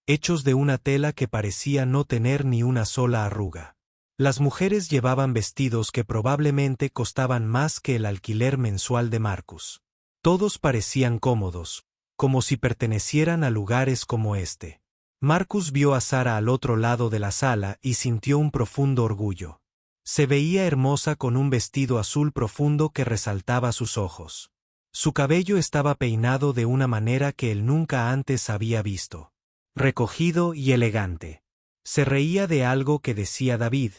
hechos de una tela que parecía no tener ni una sola arruga. Las mujeres llevaban vestidos que probablemente costaban más que el alquiler mensual de Marcus. Todos parecían cómodos, como si pertenecieran a lugares como este. Marcus vio a Sara al otro lado de la sala y sintió un profundo orgullo. Se veía hermosa con un vestido azul profundo que resaltaba sus ojos. Su cabello estaba peinado de una manera que él nunca antes había visto. Recogido y elegante. Se reía de algo que decía David,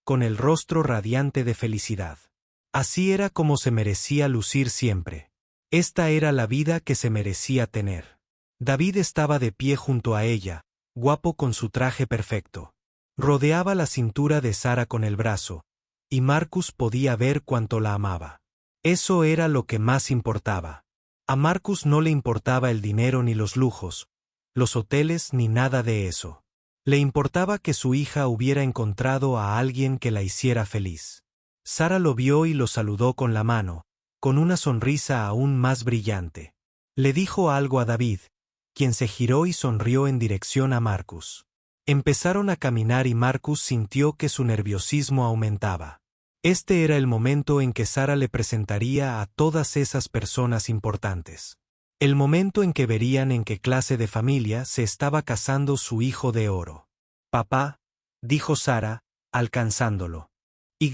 con el rostro radiante de felicidad. Así era como se merecía lucir siempre. Esta era la vida que se merecía tener. David estaba de pie junto a ella, guapo con su traje perfecto. Rodeaba la cintura de Sara con el brazo, y Marcus podía ver cuánto la amaba. Eso era lo que más importaba. A Marcus no le importaba el dinero ni los lujos, los hoteles ni nada de eso. Le importaba que su hija hubiera encontrado a alguien que la hiciera feliz. Sara lo vio y lo saludó con la mano, con una sonrisa aún más brillante. Le dijo algo a David, quien se giró y sonrió en dirección a Marcus. Empezaron a caminar y Marcus sintió que su nerviosismo aumentaba. Este era el momento en que Sara le presentaría a todas esas personas importantes. El momento en que verían en qué clase de familia se estaba casando su hijo de oro. Papá, dijo Sara, alcanzándolo. Y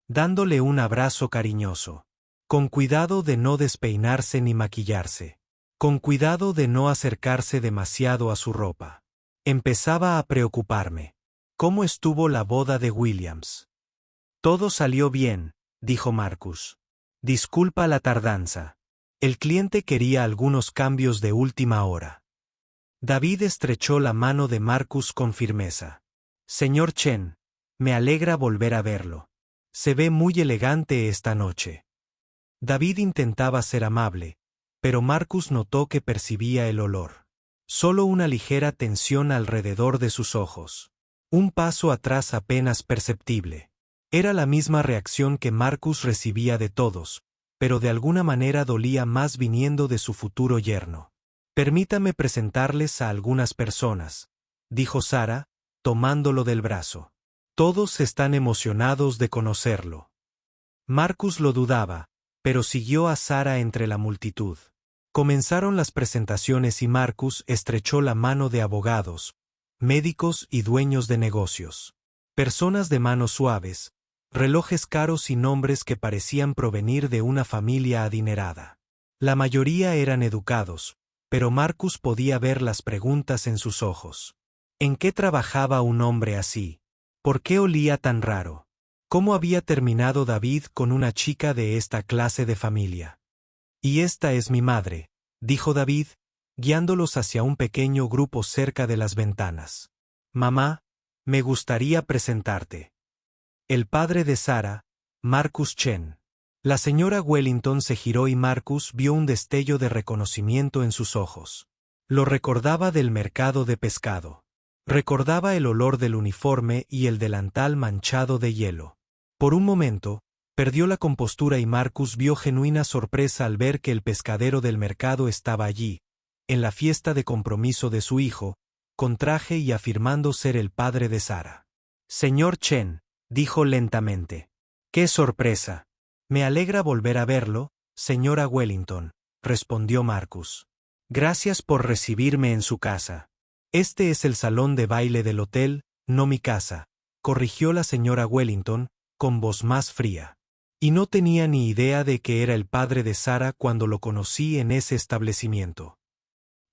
dándole un abrazo cariñoso. Con cuidado de no despeinarse ni maquillarse. Con cuidado de no acercarse demasiado a su ropa. Empezaba a preocuparme. ¿Cómo estuvo la boda de Williams? Todo salió bien, dijo Marcus. Disculpa la tardanza. El cliente quería algunos cambios de última hora. David estrechó la mano de Marcus con firmeza. Señor Chen, me alegra volver a verlo. Se ve muy elegante esta noche. David intentaba ser amable, pero Marcus notó que percibía el olor. Solo una ligera tensión alrededor de sus ojos. Un paso atrás apenas perceptible. Era la misma reacción que Marcus recibía de todos, pero de alguna manera dolía más viniendo de su futuro yerno. Permítame presentarles a algunas personas, dijo Sara, tomándolo del brazo. Todos están emocionados de conocerlo. Marcus lo dudaba, pero siguió a Sara entre la multitud. Comenzaron las presentaciones y Marcus estrechó la mano de abogados, médicos y dueños de negocios. Personas de manos suaves, relojes caros y nombres que parecían provenir de una familia adinerada. La mayoría eran educados, pero Marcus podía ver las preguntas en sus ojos. ¿En qué trabajaba un hombre así? ¿Por qué olía tan raro? ¿Cómo había terminado David con una chica de esta clase de familia? Y esta es mi madre, dijo David, guiándolos hacia un pequeño grupo cerca de las ventanas. Mamá, me gustaría presentarte. El padre de Sara, Marcus Chen. La señora Wellington se giró y Marcus vio un destello de reconocimiento en sus ojos. Lo recordaba del mercado de pescado. Recordaba el olor del uniforme y el delantal manchado de hielo. Por un momento, perdió la compostura y Marcus vio genuina sorpresa al ver que el pescadero del mercado estaba allí, en la fiesta de compromiso de su hijo, con traje y afirmando ser el padre de Sara. Señor Chen, dijo lentamente. ¡Qué sorpresa! Me alegra volver a verlo, señora Wellington, respondió Marcus. Gracias por recibirme en su casa. Este es el salón de baile del hotel, no mi casa, corrigió la señora Wellington, con voz más fría. Y no tenía ni idea de que era el padre de Sara cuando lo conocí en ese establecimiento.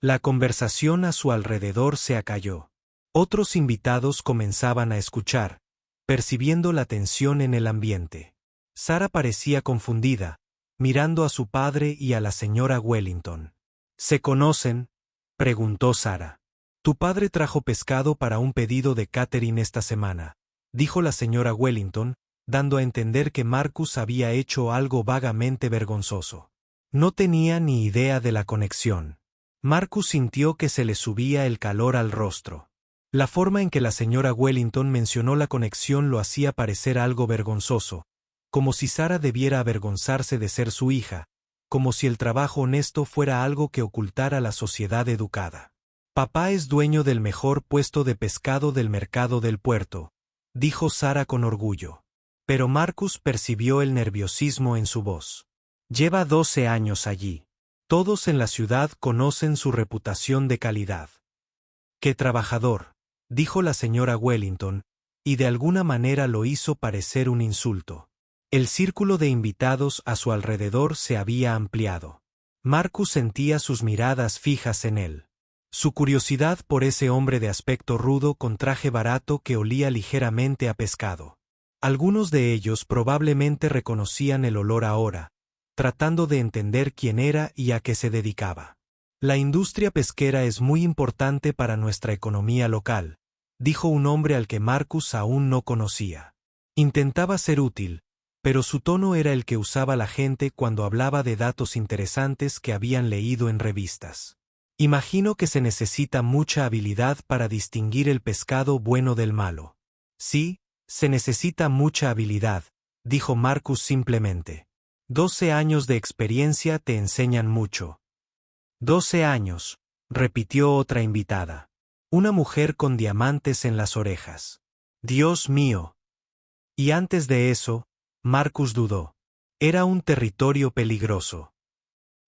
La conversación a su alrededor se acalló. Otros invitados comenzaban a escuchar, percibiendo la tensión en el ambiente. Sara parecía confundida, mirando a su padre y a la señora Wellington. ¿Se conocen?, preguntó Sara. Tu padre trajo pescado para un pedido de catering esta semana, dijo la señora Wellington, dando a entender que Marcus había hecho algo vagamente vergonzoso. No tenía ni idea de la conexión. Marcus sintió que se le subía el calor al rostro. La forma en que la señora Wellington mencionó la conexión lo hacía parecer algo vergonzoso, como si Sara debiera avergonzarse de ser su hija, como si el trabajo honesto fuera algo que ocultara la sociedad educada. Papá es dueño del mejor puesto de pescado del mercado del puerto, dijo Sara con orgullo. Pero Marcus percibió el nerviosismo en su voz. Lleva 12 años allí. Todos en la ciudad conocen su reputación de calidad. ¡Qué trabajador!, dijo la señora Wellington, y de alguna manera lo hizo parecer un insulto. El círculo de invitados a su alrededor se había ampliado. Marcus sentía sus miradas fijas en él. Su curiosidad por ese hombre de aspecto rudo con traje barato que olía ligeramente a pescado. Algunos de ellos probablemente reconocían el olor ahora, tratando de entender quién era y a qué se dedicaba. La industria pesquera es muy importante para nuestra economía local, dijo un hombre al que Marcus aún no conocía. Intentaba ser útil, pero su tono era el que usaba la gente cuando hablaba de datos interesantes que habían leído en revistas. Imagino que se necesita mucha habilidad para distinguir el pescado bueno del malo. Sí, se necesita mucha habilidad, dijo Marcus simplemente. 12 años de experiencia te enseñan mucho. 12 años, repitió otra invitada. Una mujer con diamantes en las orejas. Dios mío. Y antes de eso, Marcus dudó. Era un territorio peligroso.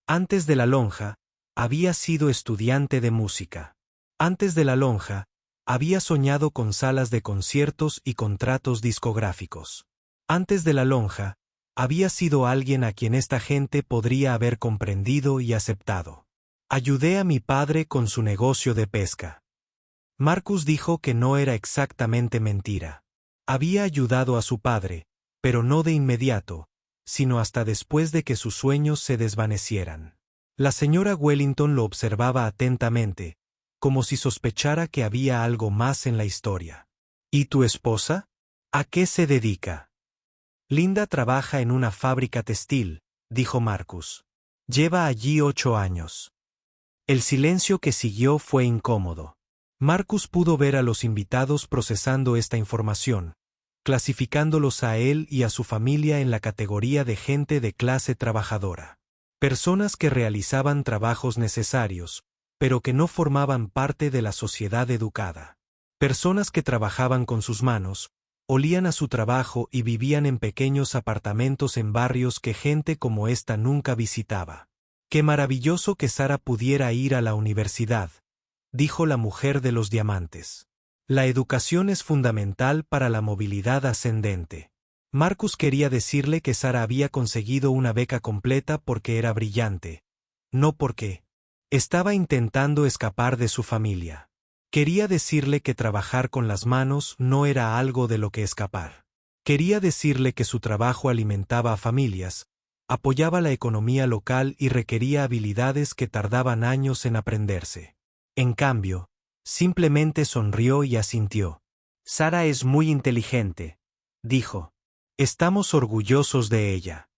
Antes de la lonja, había sido estudiante de música. Antes de la lonja, había soñado con salas de conciertos y contratos discográficos. Antes de la lonja, había sido alguien a quien esta gente podría haber comprendido y aceptado. Ayudé a mi padre con su negocio de pesca. Marcus dijo que no era exactamente mentira. Había ayudado a su padre, pero no de inmediato, sino hasta después de que sus sueños se desvanecieran. La señora Wellington lo observaba atentamente, como si sospechara que había algo más en la historia. ¿Y tu esposa? ¿A qué se dedica? Linda trabaja en una fábrica textil, dijo Marcus. Lleva allí 8 años. El silencio que siguió fue incómodo. Marcus pudo ver a los invitados procesando esta información, clasificándolos a él y a su familia en la categoría de gente de clase trabajadora. Personas que realizaban trabajos necesarios, pero que no formaban parte de la sociedad educada. Personas que trabajaban con sus manos, olían a su trabajo y vivían en pequeños apartamentos en barrios que gente como esta nunca visitaba. Qué maravilloso que Sara pudiera ir a la universidad, dijo la mujer de los diamantes. La educación es fundamental para la movilidad ascendente. Marcus quería decirle que Sara había conseguido una beca completa porque era brillante, no porque estaba intentando escapar de su familia. Quería decirle que trabajar con las manos no era algo de lo que escapar. Quería decirle que su trabajo alimentaba a familias, apoyaba la economía local y requería habilidades que tardaban años en aprenderse. En cambio, simplemente sonrió y asintió. Sara es muy inteligente, dijo. Estamos orgullosos de ella.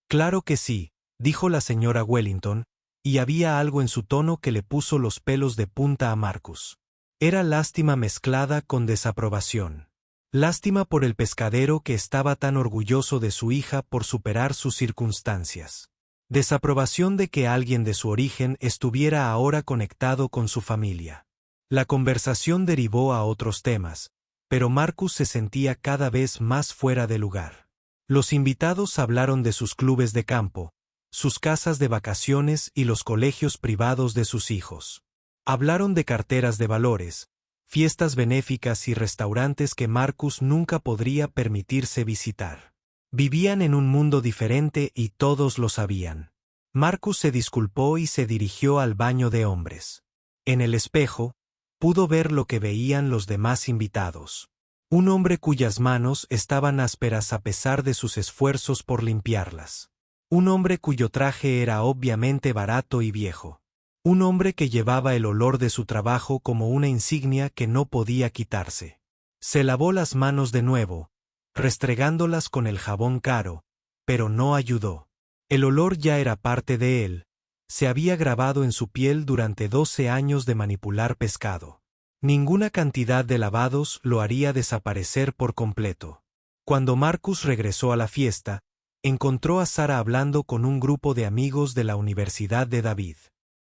Claro que sí, dijo la señora Wellington, y había algo en su tono que le puso los pelos de punta a Marcus. Era lástima mezclada con desaprobación. Lástima por el pescadero que estaba tan orgulloso de su hija por superar sus circunstancias. Desaprobación de que alguien de su origen estuviera ahora conectado con su familia. La conversación derivó a otros temas, pero Marcus se sentía cada vez más fuera de lugar. Los invitados hablaron de sus clubes de campo, sus casas de vacaciones y los colegios privados de sus hijos. Hablaron de carteras de valores, fiestas benéficas y restaurantes que Marcus nunca podría permitirse visitar. Vivían en un mundo diferente y todos lo sabían. Marcus se disculpó y se dirigió al baño de hombres. En el espejo, pudo ver lo que veían los demás invitados. Un hombre cuyas manos estaban ásperas a pesar de sus esfuerzos por limpiarlas. Un hombre cuyo traje era obviamente barato y viejo. Un hombre que llevaba el olor de su trabajo como una insignia que no podía quitarse. Se lavó las manos de nuevo, restregándolas con el jabón caro, pero no ayudó. El olor ya era parte de él. Se había grabado en su piel durante 12 años de manipular pescado. Ninguna cantidad de lavados lo haría desaparecer por completo. Cuando Marcus regresó a la fiesta, encontró a Sara hablando con un grupo de amigos de la Universidad de David.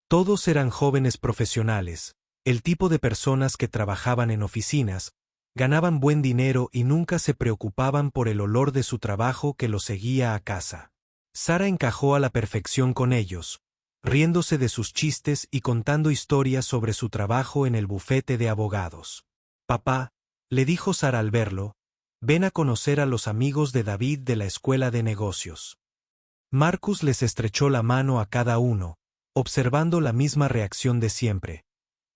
Todos eran jóvenes profesionales, el tipo de personas que trabajaban en oficinas, ganaban buen dinero y nunca se preocupaban por el olor de su trabajo que los seguía a casa. Sara encajó a la perfección con ellos, riéndose de sus chistes y contando historias sobre su trabajo en el bufete de abogados. Papá, le dijo Sara al verlo, ven a conocer a los amigos de David de la escuela de negocios. Marcus les estrechó la mano a cada uno, observando la misma reacción de siempre,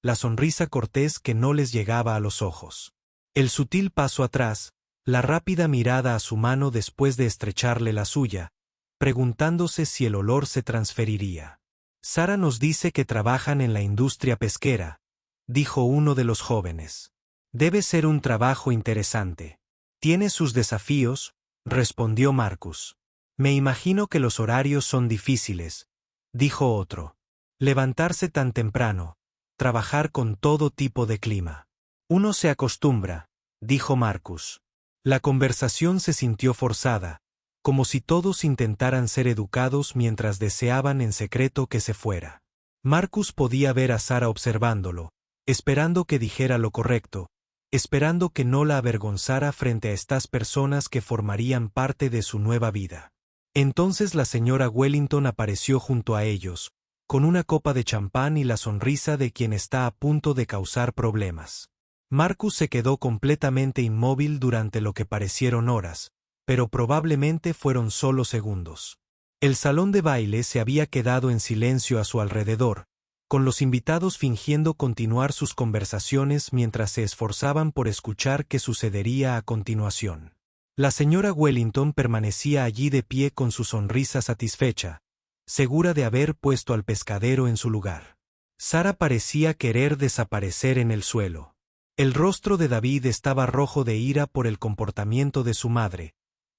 la sonrisa cortés que no les llegaba a los ojos. El sutil paso atrás, la rápida mirada a su mano después de estrecharle la suya, preguntándose si el olor se transferiría. Sara nos dice que trabajan en la industria pesquera, dijo uno de los jóvenes. Debe ser un trabajo interesante. Tiene sus desafíos, respondió Marcus. Me imagino que los horarios son difíciles, dijo otro. Levantarse tan temprano, trabajar con todo tipo de clima. Uno se acostumbra, dijo Marcus. La conversación se sintió forzada, como si todos intentaran ser educados mientras deseaban en secreto que se fuera. Marcus podía ver a Sara observándolo, esperando que dijera lo correcto, esperando que no la avergonzara frente a estas personas que formarían parte de su nueva vida. Entonces la señora Wellington apareció junto a ellos, con una copa de champán y la sonrisa de quien está a punto de causar problemas. Marcus se quedó completamente inmóvil durante lo que parecieron horas, pero probablemente fueron solo segundos. El salón de baile se había quedado en silencio a su alrededor, con los invitados fingiendo continuar sus conversaciones mientras se esforzaban por escuchar qué sucedería a continuación. La señora Wellington permanecía allí de pie con su sonrisa satisfecha, segura de haber puesto al pescadero en su lugar. Sara parecía querer desaparecer en el suelo. El rostro de David estaba rojo de ira por el comportamiento de su madre,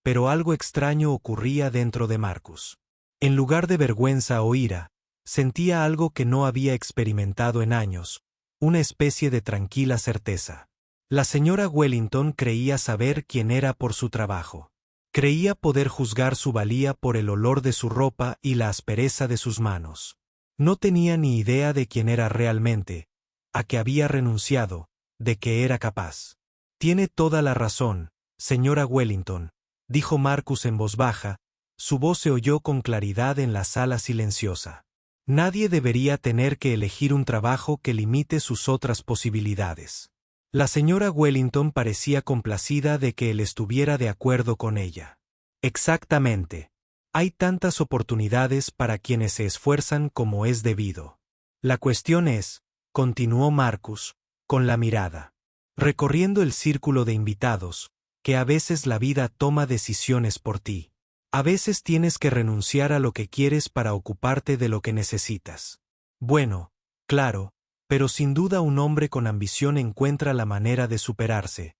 pero algo extraño ocurría dentro de Marcus. En lugar de vergüenza o ira, sentía algo que no había experimentado en años, una especie de tranquila certeza. La señora Wellington creía saber quién era por su trabajo. Creía poder juzgar su valía por el olor de su ropa y la aspereza de sus manos. No tenía ni idea de quién era realmente, a qué había renunciado, de qué era capaz. Tiene toda la razón, señora Wellington, dijo Marcus en voz baja, su voz se oyó con claridad en la sala silenciosa. Nadie debería tener que elegir un trabajo que limite sus otras posibilidades. La señora Wellington parecía complacida de que él estuviera de acuerdo con ella. Exactamente. Hay tantas oportunidades para quienes se esfuerzan como es debido. La cuestión es, continuó Marcus, con la mirada, recorriendo el círculo de invitados, que a veces la vida toma decisiones por ti. A veces tienes que renunciar a lo que quieres para ocuparte de lo que necesitas. Bueno, claro, pero sin duda un hombre con ambición encuentra la manera de superarse,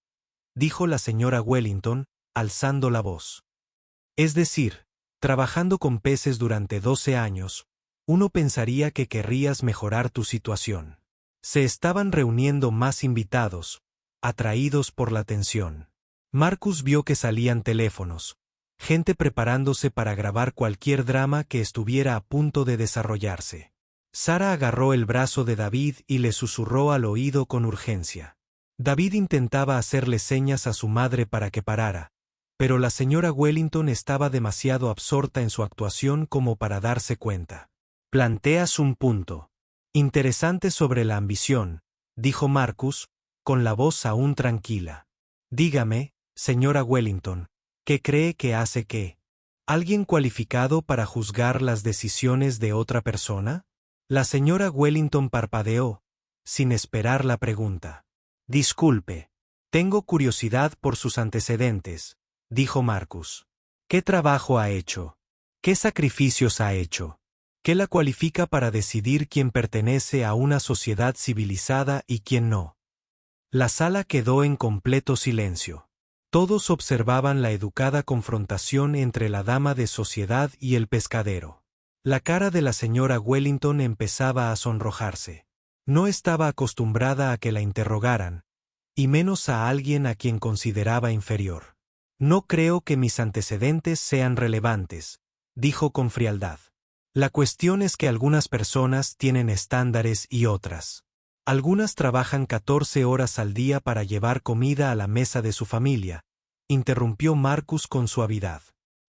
dijo la señora Wellington, alzando la voz. Es decir, trabajando con peces durante 12 años, uno pensaría que querrías mejorar tu situación. Se estaban reuniendo más invitados, atraídos por la tensión. Marcus vio que salían teléfonos, gente preparándose para grabar cualquier drama que estuviera a punto de desarrollarse. Sara agarró el brazo de David y le susurró al oído con urgencia. David intentaba hacerle señas a su madre para que parara, pero la señora Wellington estaba demasiado absorta en su actuación como para darse cuenta. Planteas un punto interesante sobre la ambición, dijo Marcus, con la voz aún tranquila. Dígame, señora Wellington, ¿qué cree que hace que? ¿Alguien cualificado para juzgar las decisiones de otra persona? La señora Wellington parpadeó, sin esperar la pregunta. Disculpe. Tengo curiosidad por sus antecedentes, dijo Marcus. ¿Qué trabajo ha hecho? ¿Qué sacrificios ha hecho? ¿Qué la cualifica para decidir quién pertenece a una sociedad civilizada y quién no? La sala quedó en completo silencio. Todos observaban la educada confrontación entre la dama de sociedad y el pescadero. La cara de la señora Wellington empezaba a sonrojarse. No estaba acostumbrada a que la interrogaran, y menos a alguien a quien consideraba inferior. No creo que mis antecedentes sean relevantes, dijo con frialdad. La cuestión es que algunas personas tienen estándares y otras. Algunas trabajan 14 horas al día para llevar comida a la mesa de su familia, interrumpió Marcus con suavidad.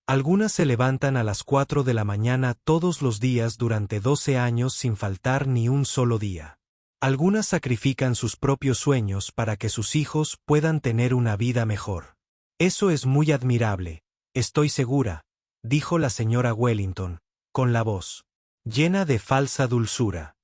Algunas se levantan a las 4 de la mañana todos los días durante 12 años sin faltar ni un solo día. Algunas sacrifican sus propios sueños para que sus hijos puedan tener una vida mejor. Eso es muy admirable, estoy segura, dijo la señora Wellington, con la voz llena de falsa dulzura.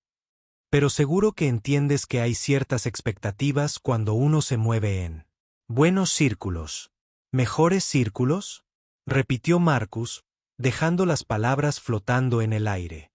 Pero seguro que entiendes que hay ciertas expectativas cuando uno se mueve en buenos círculos. ¿Mejores círculos?, repitió Marcus, dejando las palabras flotando en el aire.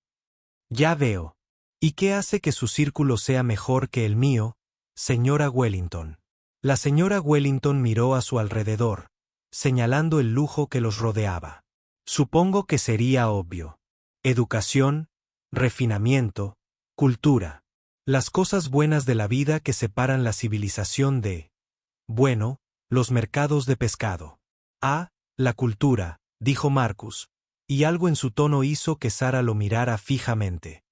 Ya veo. ¿Y qué hace que su círculo sea mejor que el mío, señora Wellington? La señora Wellington miró a su alrededor, señalando el lujo que los rodeaba. Supongo que sería obvio. Educación, refinamiento, cultura. Las cosas buenas de la vida que separan la civilización de, bueno, los mercados de pescado. Ah, la cultura, dijo Marcus, y algo en su tono hizo que Sara lo mirara fijamente.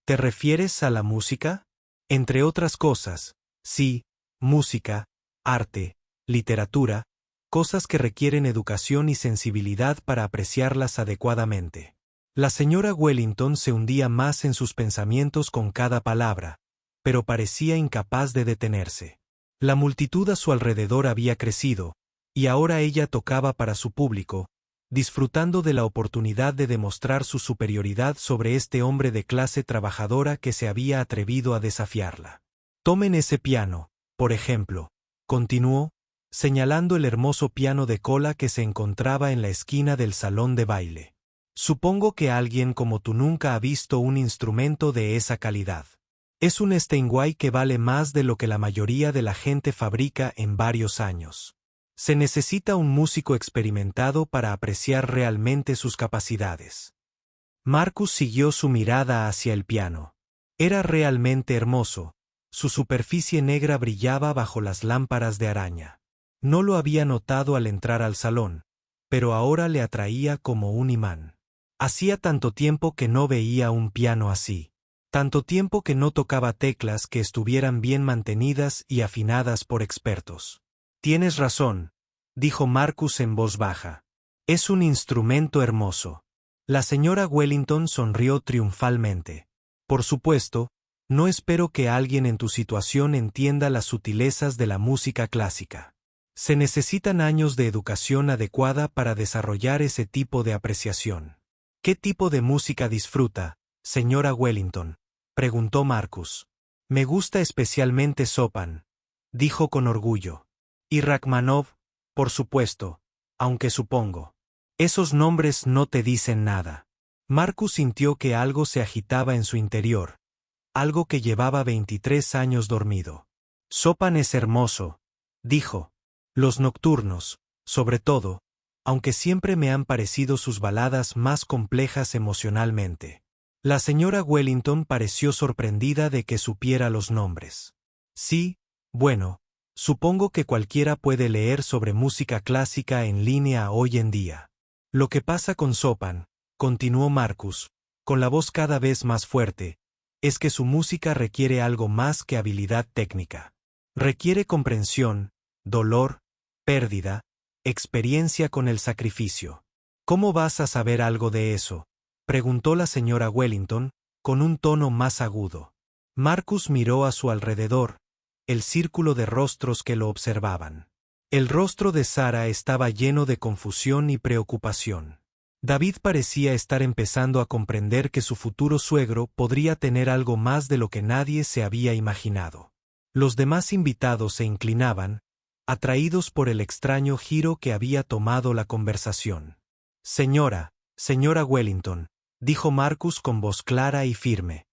¿Te refieres a la música? Entre otras cosas, sí, música, arte, literatura, cosas que requieren educación y sensibilidad para apreciarlas adecuadamente. La señora Wellington se hundía más en sus pensamientos con cada palabra, pero parecía incapaz de detenerse. La multitud a su alrededor había crecido, y ahora ella tocaba para su público, disfrutando de la oportunidad de demostrar su superioridad sobre este hombre de clase trabajadora que se había atrevido a desafiarla. Tomen ese piano, por ejemplo, continuó, señalando el hermoso piano de cola que se encontraba en la esquina del salón de baile. Supongo que alguien como tú nunca ha visto un instrumento de esa calidad. Es un Steinway que vale más de lo que la mayoría de la gente fabrica en varios años. Se necesita un músico experimentado para apreciar realmente sus capacidades. Marcus siguió su mirada hacia el piano. Era realmente hermoso. Su superficie negra brillaba bajo las lámparas de araña. No lo había notado al entrar al salón, pero ahora le atraía como un imán. Hacía tanto tiempo que no veía un piano así. Tanto tiempo que no tocaba teclas que estuvieran bien mantenidas y afinadas por expertos. Tienes razón, dijo Marcus en voz baja. Es un instrumento hermoso. La señora Wellington sonrió triunfalmente. Por supuesto, No espero que alguien en tu situación entienda las sutilezas de la música clásica. Se necesitan años de educación adecuada para desarrollar ese tipo de apreciación. ¿Qué tipo de música disfruta, señora Wellington?, preguntó Marcus. Me gusta especialmente Chopin, dijo con orgullo. Y Rachmaninoff, por supuesto, aunque supongo. Esos nombres no te dicen nada. Marcus sintió que algo se agitaba en su interior, algo que llevaba 23 años dormido. Chopin es hermoso, dijo. Los nocturnos, sobre todo, aunque siempre me han parecido sus baladas más complejas emocionalmente. La señora Wellington pareció sorprendida de que supiera los nombres. Sí, bueno, supongo que cualquiera puede leer sobre música clásica en línea hoy en día. Lo que pasa con Chopin, continuó Marcus, con la voz cada vez más fuerte, es que su música requiere algo más que habilidad técnica. Requiere comprensión, dolor, pérdida, experiencia con el sacrificio. ¿Cómo vas a saber algo de eso?, preguntó la señora Wellington, con un tono más agudo. Marcus miró a su alrededor, el círculo de rostros que lo observaban. El rostro de Sara estaba lleno de confusión y preocupación. David parecía estar empezando a comprender que su futuro suegro podría tener algo más de lo que nadie se había imaginado. Los demás invitados se inclinaban, atraídos por el extraño giro que había tomado la conversación. Señora Wellington, dijo Marcus con voz clara y firme.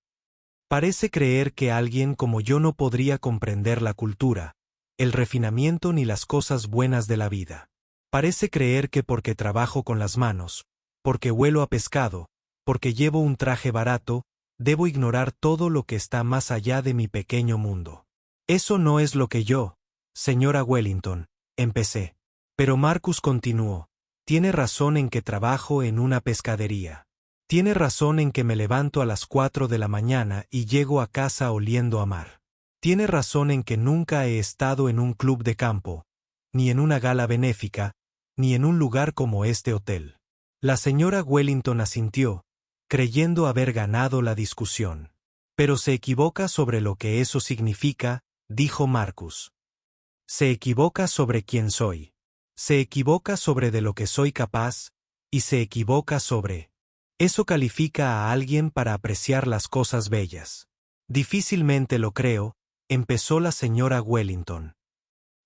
Parece creer que alguien como yo no podría comprender la cultura, el refinamiento ni las cosas buenas de la vida. Parece creer que porque trabajo con las manos, porque huelo a pescado, porque llevo un traje barato, debo ignorar todo lo que está más allá de mi pequeño mundo. Eso no es lo que yo, señora Wellington, empecé. Pero Marcus continuó. Tiene razón en que trabajo en una pescadería. Tiene razón en que me levanto a las 4 de la mañana y llego a casa oliendo a mar. Tiene razón en que nunca he estado en un club de campo, ni en una gala benéfica, ni en un lugar como este hotel. La señora Wellington asintió, creyendo haber ganado la discusión. Pero se equivoca sobre lo que eso significa, dijo Marcus. Se equivoca sobre quién soy. Se equivoca sobre de lo que soy capaz, y se equivoca sobre... Eso califica a alguien para apreciar las cosas bellas. Difícilmente lo creo, empezó la señora Wellington.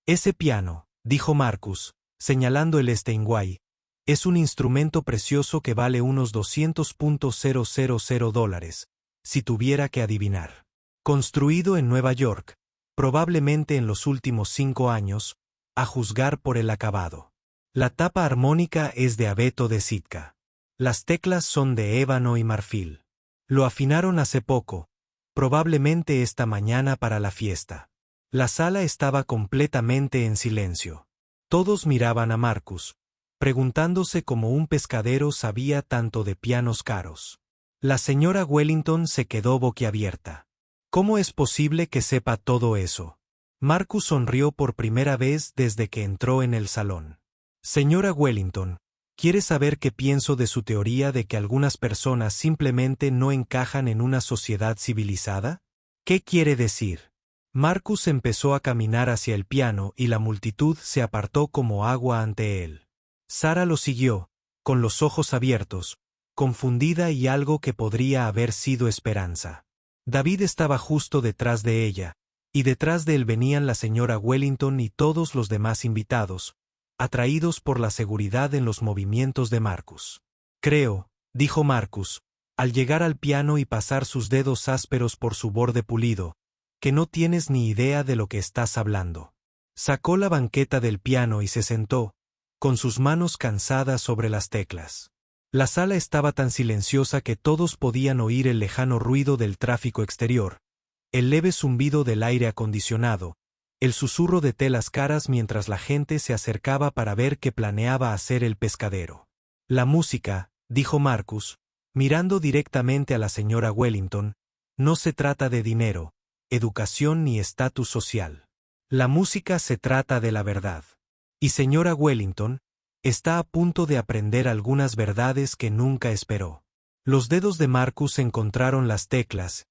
Ese piano, dijo Marcus, señalando el Steinway, es un instrumento precioso que vale unos $200,000, si tuviera que adivinar. Construido en Nueva York, probablemente en los últimos 5 años, a juzgar por el acabado. La tapa armónica es de abeto de Sitka. Las teclas son de ébano y marfil. Lo afinaron hace poco, probablemente esta mañana para la fiesta. La sala estaba completamente en silencio. Todos miraban a Marcus, preguntándose cómo un pescadero sabía tanto de pianos caros. La señora Wellington se quedó boquiabierta. ¿Cómo es posible que sepa todo eso? Marcus sonrió por primera vez desde que entró en el salón. Señora Wellington, ¿quiere saber qué pienso de su teoría de que algunas personas simplemente no encajan en una sociedad civilizada? ¿Qué quiere decir? Marcus empezó a caminar hacia el piano y la multitud se apartó como agua ante él. Sara lo siguió, con los ojos abiertos, confundida y algo que podría haber sido esperanza. David estaba justo detrás de ella, y detrás de él venían la señora Wellington y todos los demás invitados, atraídos por la seguridad en los movimientos de Marcus. Creo, dijo Marcus, al llegar al piano y pasar sus dedos ásperos por su borde pulido, que no tienes ni idea de lo que estás hablando. Sacó la banqueta del piano y se sentó, con sus manos cansadas sobre las teclas. La sala estaba tan silenciosa que todos podían oír el lejano ruido del tráfico exterior, el leve zumbido del aire acondicionado, el susurro de telas caras mientras la gente se acercaba para ver qué planeaba hacer el pescadero. La música, dijo Marcus, mirando directamente a la señora Wellington, no se trata de dinero, educación ni estatus social. La música se trata de la verdad. Y señora Wellington, está a punto de aprender algunas verdades que nunca esperó. Los dedos de Marcus encontraron las teclas,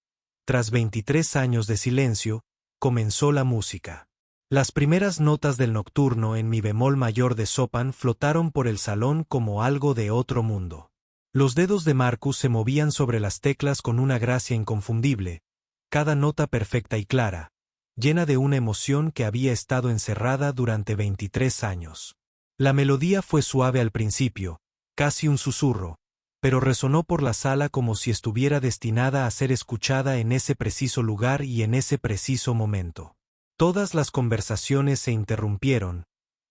Tras 23 años de silencio, comenzó la música. Las primeras notas del nocturno en mi bemol mayor de Chopin flotaron por el salón como algo de otro mundo. Los dedos de Marcus se movían sobre las teclas con una gracia inconfundible, cada nota perfecta y clara, llena de una emoción que había estado encerrada durante 23 años. La melodía fue suave al principio, casi un susurro, pero resonó por la sala como si estuviera destinada a ser escuchada en ese preciso lugar y en ese preciso momento. Todas las conversaciones se interrumpieron,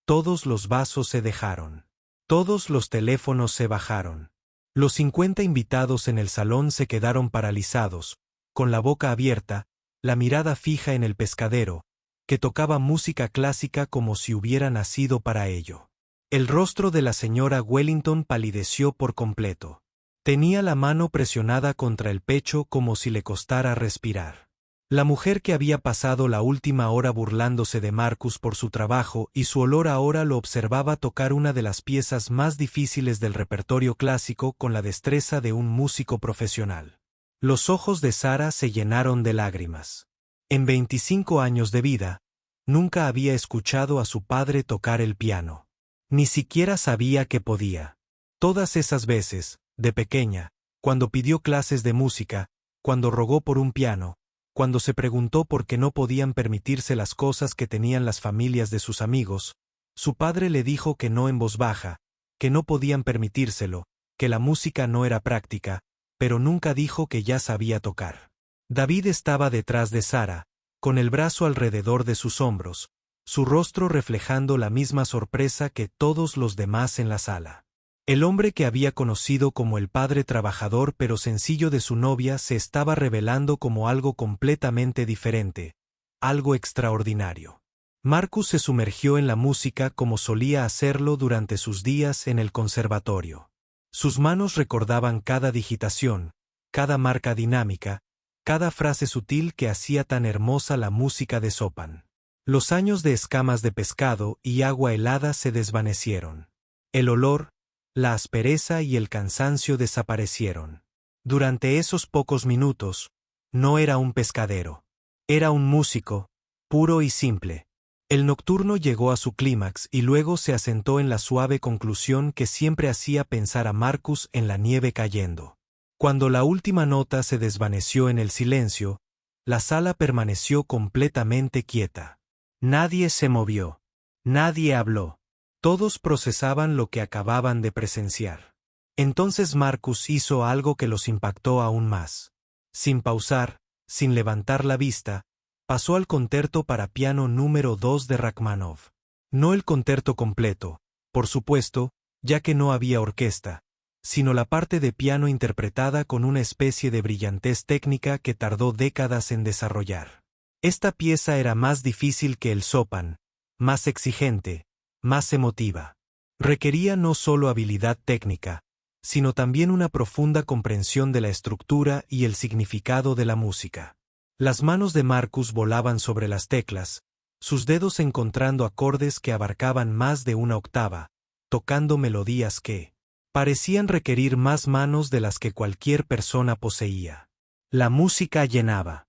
todos los vasos se dejaron, todos los teléfonos se bajaron. Los 50 invitados en el salón se quedaron paralizados, con la boca abierta, la mirada fija en el pescadero, que tocaba música clásica como si hubiera nacido para ello. El rostro de la señora Wellington palideció por completo. Tenía la mano presionada contra el pecho como si le costara respirar. La mujer que había pasado la última hora burlándose de Marcus por su trabajo y su olor ahora lo observaba tocar una de las piezas más difíciles del repertorio clásico con la destreza de un músico profesional. Los ojos de Sara se llenaron de lágrimas. En 25 años de vida, nunca había escuchado a su padre tocar el piano. Ni siquiera sabía que podía. Todas esas veces, de pequeña, cuando pidió clases de música, cuando rogó por un piano, cuando se preguntó por qué no podían permitirse las cosas que tenían las familias de sus amigos, su padre le dijo que no en voz baja, que no podían permitírselo, que la música no era práctica, pero nunca dijo que ya sabía tocar. David estaba detrás de Sara, con el brazo alrededor de sus hombros, su rostro reflejando la misma sorpresa que todos los demás en la sala. El hombre que había conocido como el padre trabajador pero sencillo de su novia se estaba revelando como algo completamente diferente, algo extraordinario. Marcus se sumergió en la música como solía hacerlo durante sus días en el conservatorio. Sus manos recordaban cada digitación, cada marca dinámica, cada frase sutil que hacía tan hermosa la música de Chopin. Los años de escamas de pescado y agua helada se desvanecieron. El olor, la aspereza y el cansancio desaparecieron. Durante esos pocos minutos, no era un pescadero. Era un músico, puro y simple. El nocturno llegó a su clímax y luego se asentó en la suave conclusión que siempre hacía pensar a Marcus en la nieve cayendo. Cuando la última nota se desvaneció en el silencio, la sala permaneció completamente quieta. Nadie se movió. Nadie habló. Todos procesaban lo que acababan de presenciar. Entonces Marcus hizo algo que los impactó aún más. Sin pausar, sin levantar la vista, pasó al concerto para piano número 2 de Rachmaninoff. No el concerto completo, por supuesto, ya que no había orquesta, sino la parte de piano interpretada con una especie de brillantez técnica que tardó décadas en desarrollar. Esta pieza era más difícil que el Chopin, más exigente, más emotiva. Requería no solo habilidad técnica, sino también una profunda comprensión de la estructura y el significado de la música. Las manos de Marcus volaban sobre las teclas, sus dedos encontrando acordes que abarcaban más de una octava, tocando melodías que parecían requerir más manos de las que cualquier persona poseía. La música llenaba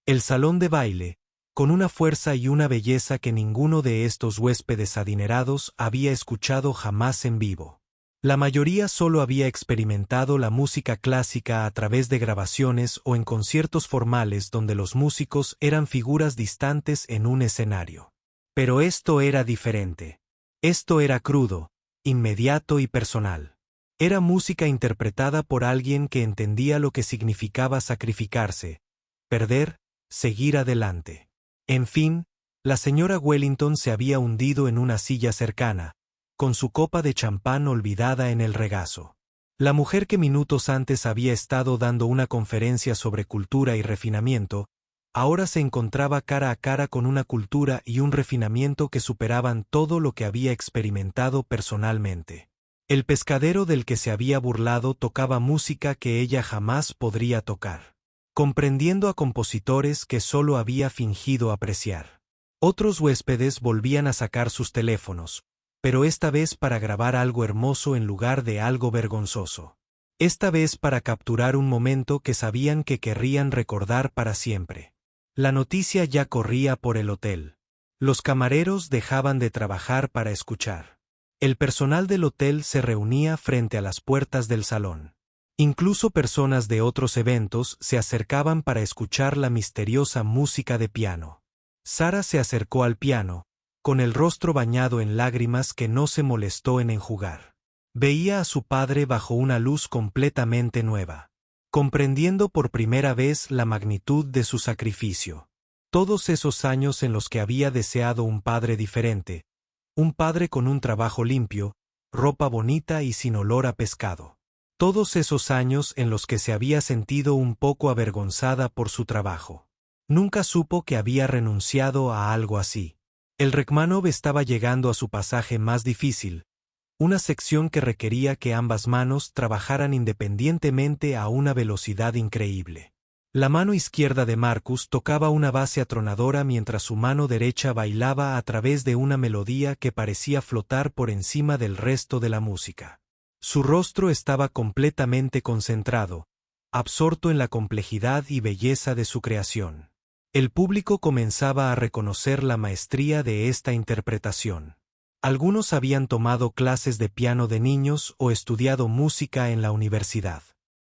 el salón de baile, con una fuerza y una belleza que ninguno de estos huéspedes adinerados había escuchado jamás en vivo. La mayoría solo había experimentado la música clásica a través de grabaciones o en conciertos formales donde los músicos eran figuras distantes en un escenario. Pero esto era diferente. Esto era crudo, inmediato y personal. Era música interpretada por alguien que entendía lo que significaba sacrificarse, perder, seguir adelante. En fin, la señora Wellington se había hundido en una silla cercana, con su copa de champán olvidada en el regazo. La mujer que minutos antes había estado dando una conferencia sobre cultura y refinamiento, ahora se encontraba cara a cara con una cultura y un refinamiento que superaban todo lo que había experimentado personalmente. El pescadero del que se había burlado tocaba música que ella jamás podría tocar, comprendiendo a compositores que solo había fingido apreciar. Otros huéspedes volvían a sacar sus teléfonos, pero esta vez para grabar algo hermoso en lugar de algo vergonzoso. esta vez para capturar un momento que sabían que querrían recordar para siempre. La noticia ya corría por el hotel. Los camareros dejaban de trabajar para escuchar. El personal del hotel se reunía frente a las puertas del salón. Incluso personas de otros eventos se acercaban para escuchar la misteriosa música de piano. Sara se acercó al piano, con el rostro bañado en lágrimas que no se molestó en enjugar. Veía a su padre bajo una luz completamente nueva, comprendiendo por primera vez la magnitud de su sacrificio. Todos esos años en los que había deseado un padre diferente, un padre con un trabajo limpio, ropa bonita y sin olor a pescado. Todos esos años en los que se había sentido un poco avergonzada por su trabajo. Nunca supo que había renunciado a algo así. El Rachmaninoff estaba llegando a su pasaje más difícil, una sección que requería que ambas manos trabajaran independientemente a una velocidad increíble. La mano izquierda de Marcus tocaba una base atronadora mientras su mano derecha bailaba a través de una melodía que parecía flotar por encima del resto de la música. Su rostro estaba completamente concentrado, absorto en la complejidad y belleza de su creación. El público comenzaba a reconocer la maestría de esta interpretación. Algunos habían tomado clases de piano de niños o estudiado música en la universidad.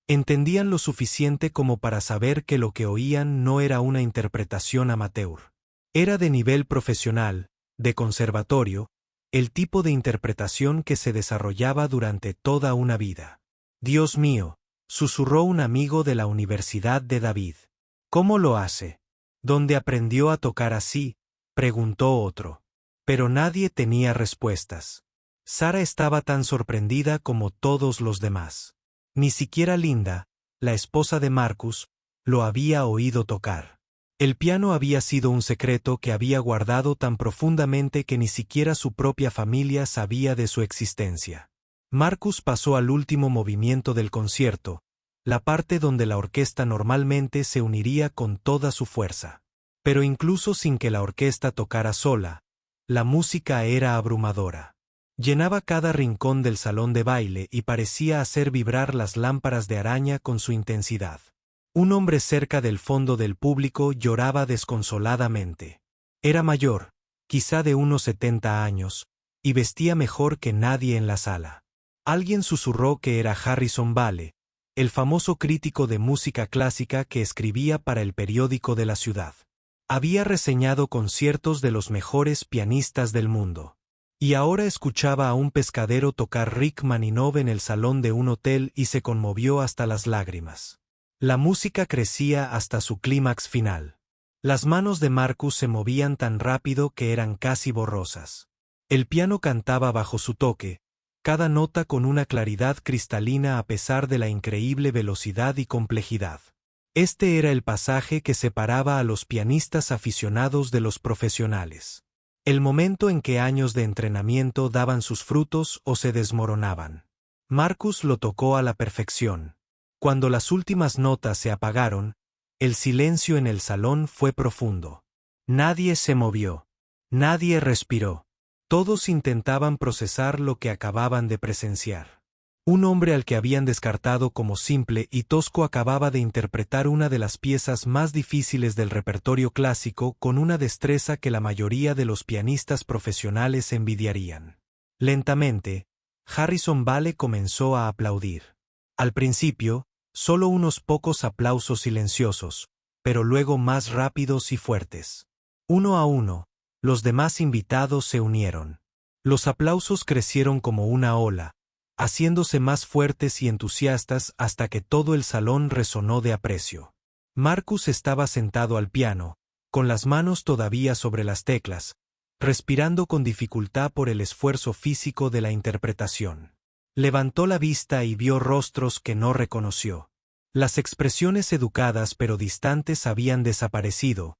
Entendían lo suficiente como para saber que lo que oían no era una interpretación amateur. Era de nivel profesional, de conservatorio, el tipo de interpretación que se desarrollaba durante toda una vida. «Dios mío», susurró un amigo de la Universidad de David. «¿Cómo lo hace? ¿Dónde aprendió a tocar así?», preguntó otro. Pero nadie tenía respuestas. Sara estaba tan sorprendida como todos los demás. Ni siquiera Linda, la esposa de Marcus, lo había oído tocar. El piano había sido un secreto que había guardado tan profundamente que ni siquiera su propia familia sabía de su existencia. Marcus pasó al último movimiento del concierto, la parte donde la orquesta normalmente se uniría con toda su fuerza. Pero incluso sin que la orquesta tocara sola, la música era abrumadora. Llenaba cada rincón del salón de baile y parecía hacer vibrar las lámparas de araña con su intensidad. Un hombre cerca del fondo del público lloraba desconsoladamente. Era mayor, quizá de unos 70 años, y vestía mejor que nadie en la sala. Alguien susurró que era Harrison Vale, el famoso crítico de música clásica que escribía para el periódico de la ciudad. Había reseñado conciertos de los mejores pianistas del mundo. Y ahora escuchaba a un pescadero tocar Rachmaninoff en el salón de un hotel y se conmovió hasta las lágrimas. La música crecía hasta su clímax final. Las manos de Marcus se movían tan rápido que eran casi borrosas. El piano cantaba bajo su toque, cada nota con una claridad cristalina a pesar de la increíble velocidad y complejidad. Este era el pasaje que separaba a los pianistas aficionados de los profesionales. El momento en que años de entrenamiento daban sus frutos o se desmoronaban. Marcus lo tocó a la perfección. Cuando las últimas notas se apagaron, el silencio en el salón fue profundo. Nadie se movió. Nadie respiró. Todos intentaban procesar lo que acababan de presenciar. Un hombre al que habían descartado como simple y tosco acababa de interpretar una de las piezas más difíciles del repertorio clásico con una destreza que la mayoría de los pianistas profesionales envidiarían. Lentamente, Harrison Vale comenzó a aplaudir. Al principio, solo unos pocos aplausos silenciosos, pero luego más rápidos y fuertes. Uno a uno, los demás invitados se unieron. Los aplausos crecieron como una ola, haciéndose más fuertes y entusiastas hasta que todo el salón resonó de aprecio. Marcus estaba sentado al piano, con las manos todavía sobre las teclas, respirando con dificultad por el esfuerzo físico de la interpretación. Levantó la vista y vio rostros que no reconoció. Las expresiones educadas pero distantes habían desaparecido,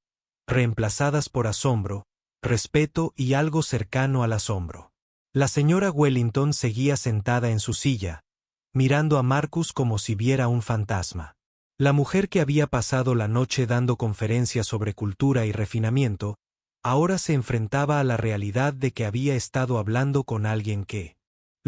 reemplazadas por asombro, respeto y algo cercano al asombro. La señora Wellington seguía sentada en su silla, mirando a Marcus como si viera un fantasma. La mujer que había pasado la noche dando conferencias sobre cultura y refinamiento, ahora se enfrentaba a la realidad de que había estado hablando con alguien que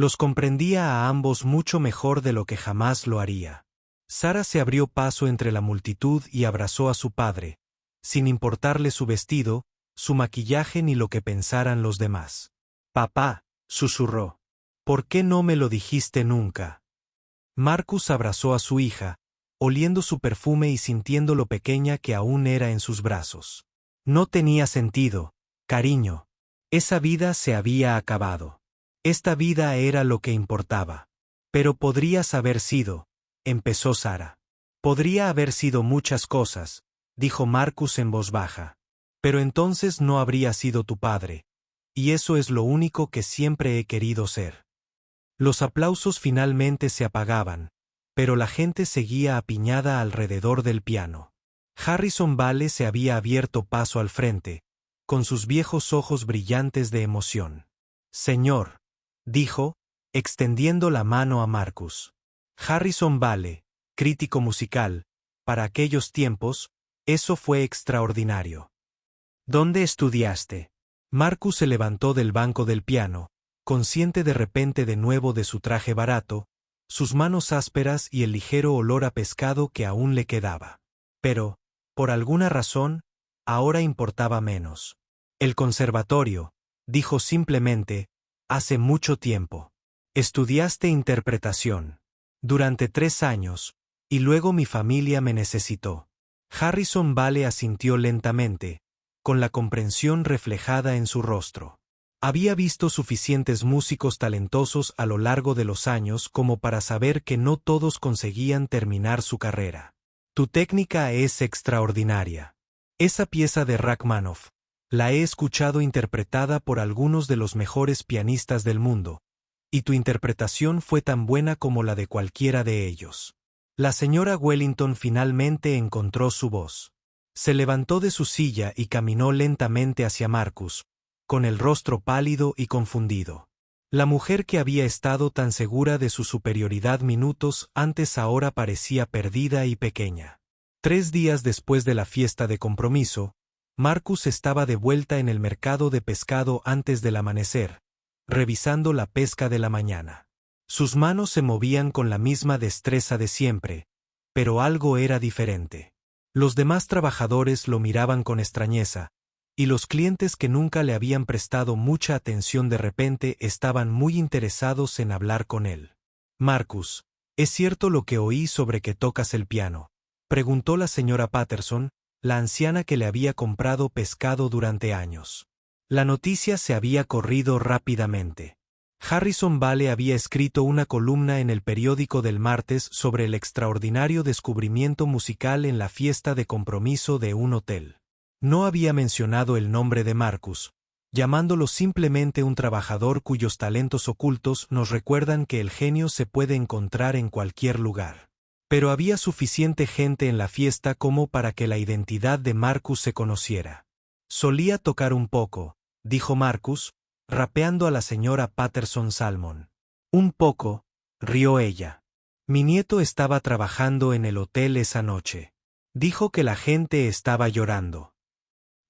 Los comprendía a ambos mucho mejor de lo que jamás lo haría. Sara se abrió paso entre la multitud y abrazó a su padre, sin importarle su vestido, su maquillaje ni lo que pensaran los demás. «Papá», susurró. «¿Por qué no me lo dijiste nunca?» Marcus abrazó a su hija, oliendo su perfume y sintiendo lo pequeña que aún era en sus brazos. No tenía sentido, cariño. Esa vida se había acabado. Esta vida era lo que importaba. Pero podrías haber sido, empezó Sara. Podría haber sido muchas cosas, dijo Marcus en voz baja. Pero entonces no habría sido tu padre. Y eso es lo único que siempre he querido ser. Los aplausos finalmente se apagaban, pero la gente seguía apiñada alrededor del piano. Harrison Vale se había abierto paso al frente, con sus viejos ojos brillantes de emoción. «Señor», dijo, extendiendo la mano a Marcus. Harrison Vale, crítico musical, para aquellos tiempos, eso fue extraordinario. «¿Dónde estudiaste?» Marcus se levantó del banco del piano, consciente de repente de nuevo de su traje barato, sus manos ásperas y el ligero olor a pescado que aún le quedaba. Pero, por alguna razón, ahora importaba menos. «El conservatorio», dijo simplemente, «hace mucho tiempo. Estudiaste interpretación. Durante 3 años, y luego mi familia me necesitó». Harrison Vale asintió lentamente, con la comprensión reflejada en su rostro. Había visto suficientes músicos talentosos a lo largo de los años como para saber que no todos conseguían terminar su carrera. «Tu técnica es extraordinaria. Esa pieza de Rachmaninoff, la he escuchado interpretada por algunos de los mejores pianistas del mundo, y tu interpretación fue tan buena como la de cualquiera de ellos». La señora Wellington finalmente encontró su voz. Se levantó de su silla y caminó lentamente hacia Marcus, con el rostro pálido y confundido. La mujer que había estado tan segura de su superioridad minutos antes ahora parecía perdida y pequeña. 3 días después de la fiesta de compromiso, Marcus estaba de vuelta en el mercado de pescado antes del amanecer, revisando la pesca de la mañana. Sus manos se movían con la misma destreza de siempre, pero algo era diferente. Los demás trabajadores lo miraban con extrañeza, y los clientes que nunca le habían prestado mucha atención de repente estaban muy interesados en hablar con él. «Marcus, ¿es cierto lo que oí sobre que tocas el piano?», preguntó la señora Patterson, la anciana que le había comprado pescado durante años. La noticia se había corrido rápidamente. Harrison Vale había escrito una columna en el periódico del martes sobre el extraordinario descubrimiento musical en la fiesta de compromiso de un hotel. No había mencionado el nombre de Marcus, llamándolo simplemente un trabajador cuyos talentos ocultos nos recuerdan que el genio se puede encontrar en cualquier lugar. Pero había suficiente gente en la fiesta como para que la identidad de Marcus se conociera. «Solía tocar un poco», dijo Marcus, rapeando a la señora Patterson Salmon. «Un poco», rió ella. «Mi nieto estaba trabajando en el hotel esa noche. Dijo que la gente estaba llorando.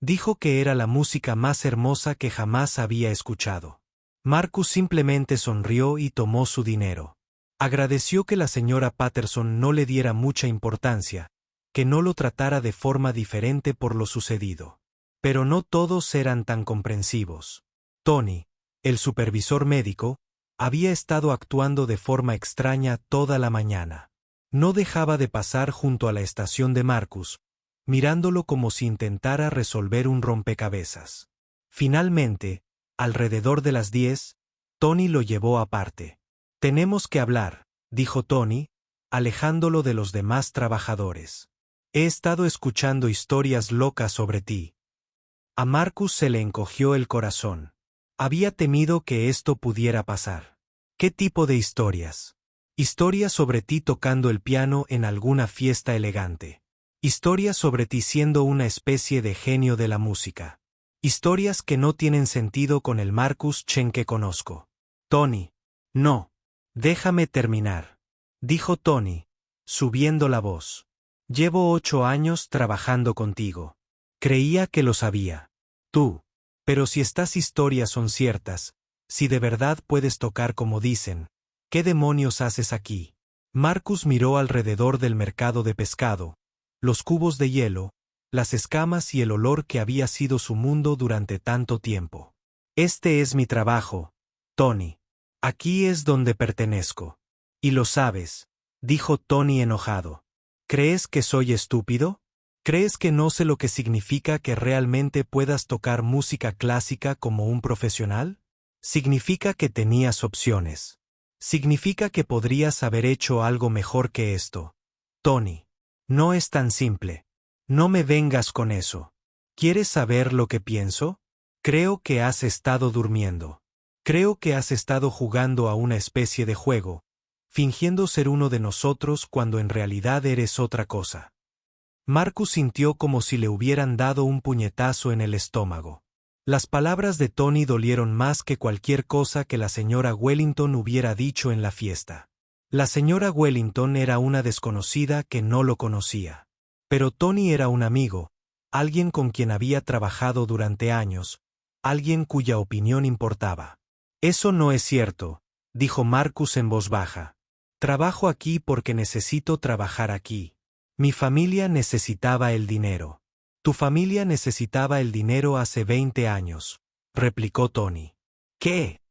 Dijo que era la música más hermosa que jamás había escuchado». Marcus simplemente sonrió y tomó su dinero. Agradeció que la señora Patterson no le diera mucha importancia, que no lo tratara de forma diferente por lo sucedido. Pero no todos eran tan comprensivos. Tony, el supervisor médico, había estado actuando de forma extraña toda la mañana. No dejaba de pasar junto a la estación de Marcus, mirándolo como si intentara resolver un rompecabezas. Finalmente, alrededor de las 10, Tony lo llevó aparte. «Tenemos que hablar», dijo Tony, alejándolo de los demás trabajadores. «He estado escuchando historias locas sobre ti». A Marcus se le encogió el corazón. Había temido que esto pudiera pasar. «¿Qué tipo de historias?» «Historias sobre ti tocando el piano en alguna fiesta elegante. Historias sobre ti siendo una especie de genio de la música. Historias que no tienen sentido con el Marcus Chen que conozco». «Tony, no. Déjame terminar», dijo Tony, subiendo la voz. «Llevo 8 años trabajando contigo. Creía que lo sabía. Tú. Pero si estas historias son ciertas, Si de verdad puedes tocar como dicen, ¿qué demonios haces aquí? Marcus miró alrededor del mercado de pescado, los cubos de hielo, las escamas y el olor que había sido su mundo durante tanto tiempo. Este es mi trabajo, Tony. Aquí es donde pertenezco. Y lo sabes, dijo Tony enojado. ¿Crees que soy estúpido? ¿Crees que no sé lo que significa que realmente puedas tocar música clásica como un profesional? Significa que tenías opciones. Significa que podrías haber hecho algo mejor que esto. Tony. No es tan simple. No me vengas con eso. ¿Quieres saber lo que pienso? Creo que has estado durmiendo. Creo que has estado jugando a una especie de juego, fingiendo ser uno de nosotros cuando en realidad eres otra cosa. Marcus sintió como si le hubieran dado un puñetazo en el estómago. Las palabras de Tony dolieron más que cualquier cosa que la señora Wellington hubiera dicho en la fiesta. La señora Wellington era una desconocida que no lo conocía. Pero Tony era un amigo, alguien con quien había trabajado durante años, alguien cuya opinión importaba. Eso no es cierto, dijo Marcus en voz baja. Trabajo aquí porque necesito trabajar aquí. Mi familia necesitaba el dinero. Tu familia necesitaba el dinero hace 20 años, replicó Tony. ¿Qué?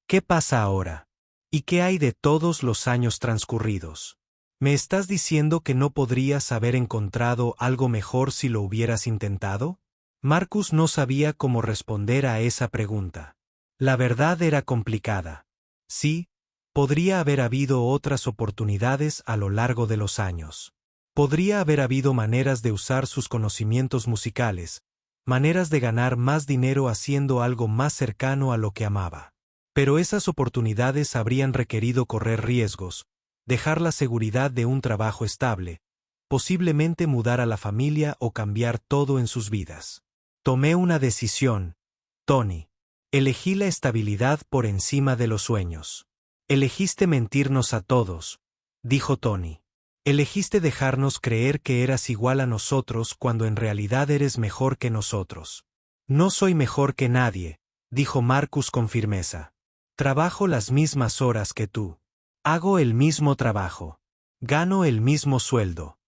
¿Qué pasa ahora? ¿Y qué hay de todos los años transcurridos? ¿Me estás diciendo que no podrías haber encontrado algo mejor si lo hubieras intentado? Marcus no sabía cómo responder a esa pregunta. La verdad era complicada. Sí, podría haber habido otras oportunidades a lo largo de los años. Podría haber habido maneras de usar sus conocimientos musicales, maneras de ganar más dinero haciendo algo más cercano a lo que amaba. Pero esas oportunidades habrían requerido correr riesgos, dejar la seguridad de un trabajo estable, posiblemente mudar a la familia o cambiar todo en sus vidas. Tomé una decisión, Tony. Elegí la estabilidad por encima de los sueños. Elegiste mentirnos a todos, dijo Tony. Elegiste dejarnos creer que eras igual a nosotros cuando en realidad eres mejor que nosotros. No soy mejor que nadie, dijo Marcus con firmeza. Trabajo las mismas horas que tú. Hago el mismo trabajo. Gano el mismo sueldo.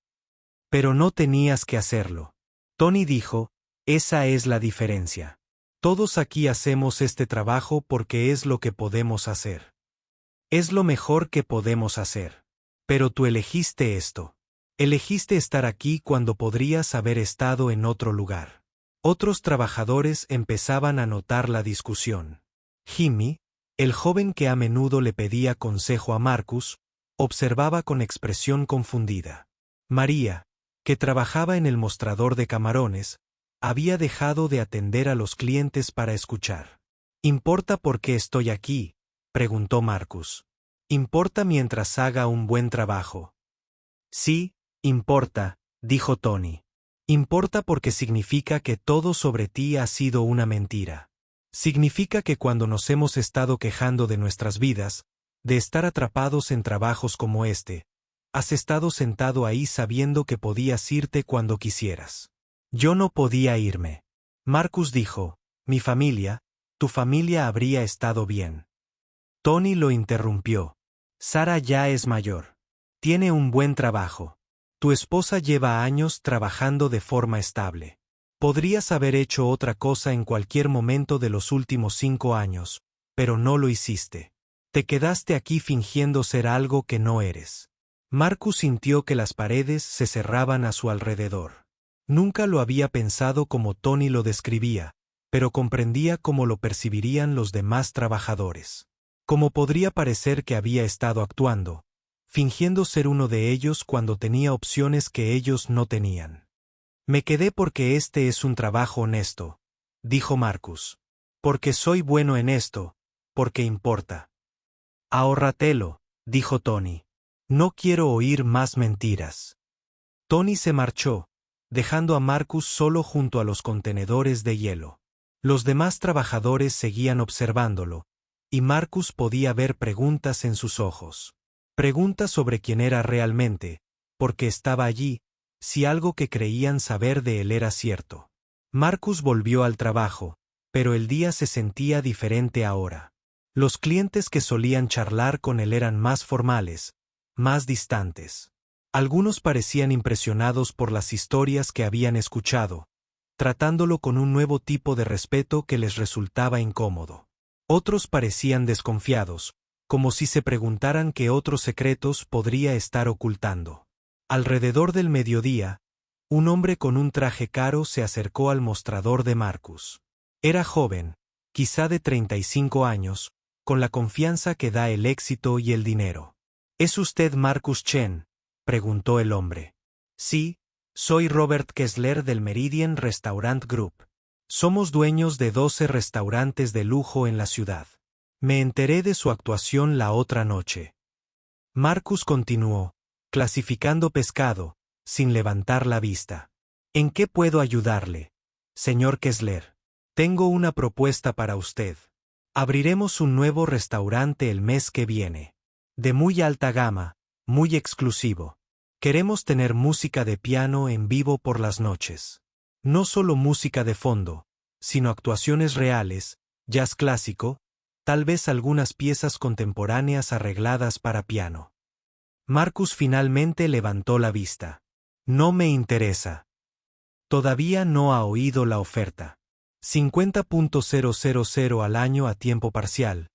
Pero no tenías que hacerlo. Tony dijo, esa es la diferencia. Todos aquí hacemos este trabajo porque es lo que podemos hacer. Es lo mejor que podemos hacer. Pero tú elegiste esto. Elegiste estar aquí cuando podrías haber estado en otro lugar. Otros trabajadores empezaban a notar la discusión. Jimmy, el joven que a menudo le pedía consejo a Marcus, observaba con expresión confundida. María, que trabajaba en el mostrador de camarones, había dejado de atender a los clientes para escuchar. ¿Importa por qué estoy aquí?, preguntó Marcus. ¿Importa mientras haga un buen trabajo? Sí, importa, dijo Tony. Importa porque significa que todo sobre ti ha sido una mentira. Significa que cuando nos hemos estado quejando de nuestras vidas, de estar atrapados en trabajos como este, has estado sentado ahí sabiendo que podías irte cuando quisieras. Yo no podía irme. Marcus dijo, mi familia, tu familia habría estado bien. Tony lo interrumpió. Sara ya es mayor. Tiene un buen trabajo. Tu esposa lleva años trabajando de forma estable. Podrías haber hecho otra cosa en cualquier momento de los últimos 5 años, pero no lo hiciste. Te quedaste aquí fingiendo ser algo que no eres. Marcus sintió que las paredes se cerraban a su alrededor. Nunca lo había pensado como Tony lo describía, pero comprendía cómo lo percibirían los demás trabajadores. Cómo podría parecer que había estado actuando, fingiendo ser uno de ellos cuando tenía opciones que ellos no tenían. Me quedé porque este es un trabajo honesto, dijo Marcus. Porque soy bueno en esto, porque importa. Ahórratelo, dijo Tony. No quiero oír más mentiras. Tony se marchó, dejando a Marcus solo junto a los contenedores de hielo. Los demás trabajadores seguían observándolo, y Marcus podía ver preguntas en sus ojos. Preguntas sobre quién era realmente, por qué estaba allí, si algo que creían saber de él era cierto. Marcus volvió al trabajo, pero el día se sentía diferente ahora. Los clientes que solían charlar con él eran más formales, más distantes. Algunos parecían impresionados por las historias que habían escuchado, tratándolo con un nuevo tipo de respeto que les resultaba incómodo. Otros parecían desconfiados, como si se preguntaran qué otros secretos podría estar ocultando. Alrededor del mediodía, un hombre con un traje caro se acercó al mostrador de Marcus. Era joven, quizá de 35 años, con la confianza que da el éxito y el dinero. ¿Es usted Marcus Chen?, preguntó el hombre. Sí, soy Robert Kessler del Meridian Restaurant Group. Somos dueños de 12 restaurantes de lujo en la ciudad. Me enteré de su actuación la otra noche. Marcus continuó, clasificando pescado, sin levantar la vista. ¿En qué puedo ayudarle, señor Kessler? Tengo una propuesta para usted. Abriremos un nuevo restaurante el mes que viene. De muy alta gama, muy exclusivo. Queremos tener música de piano en vivo por las noches. No solo música de fondo, sino actuaciones reales, jazz clásico, tal vez algunas piezas contemporáneas arregladas para piano. Marcus finalmente levantó la vista. No me interesa. Todavía no ha oído la oferta. 50.000 al año a tiempo parcial,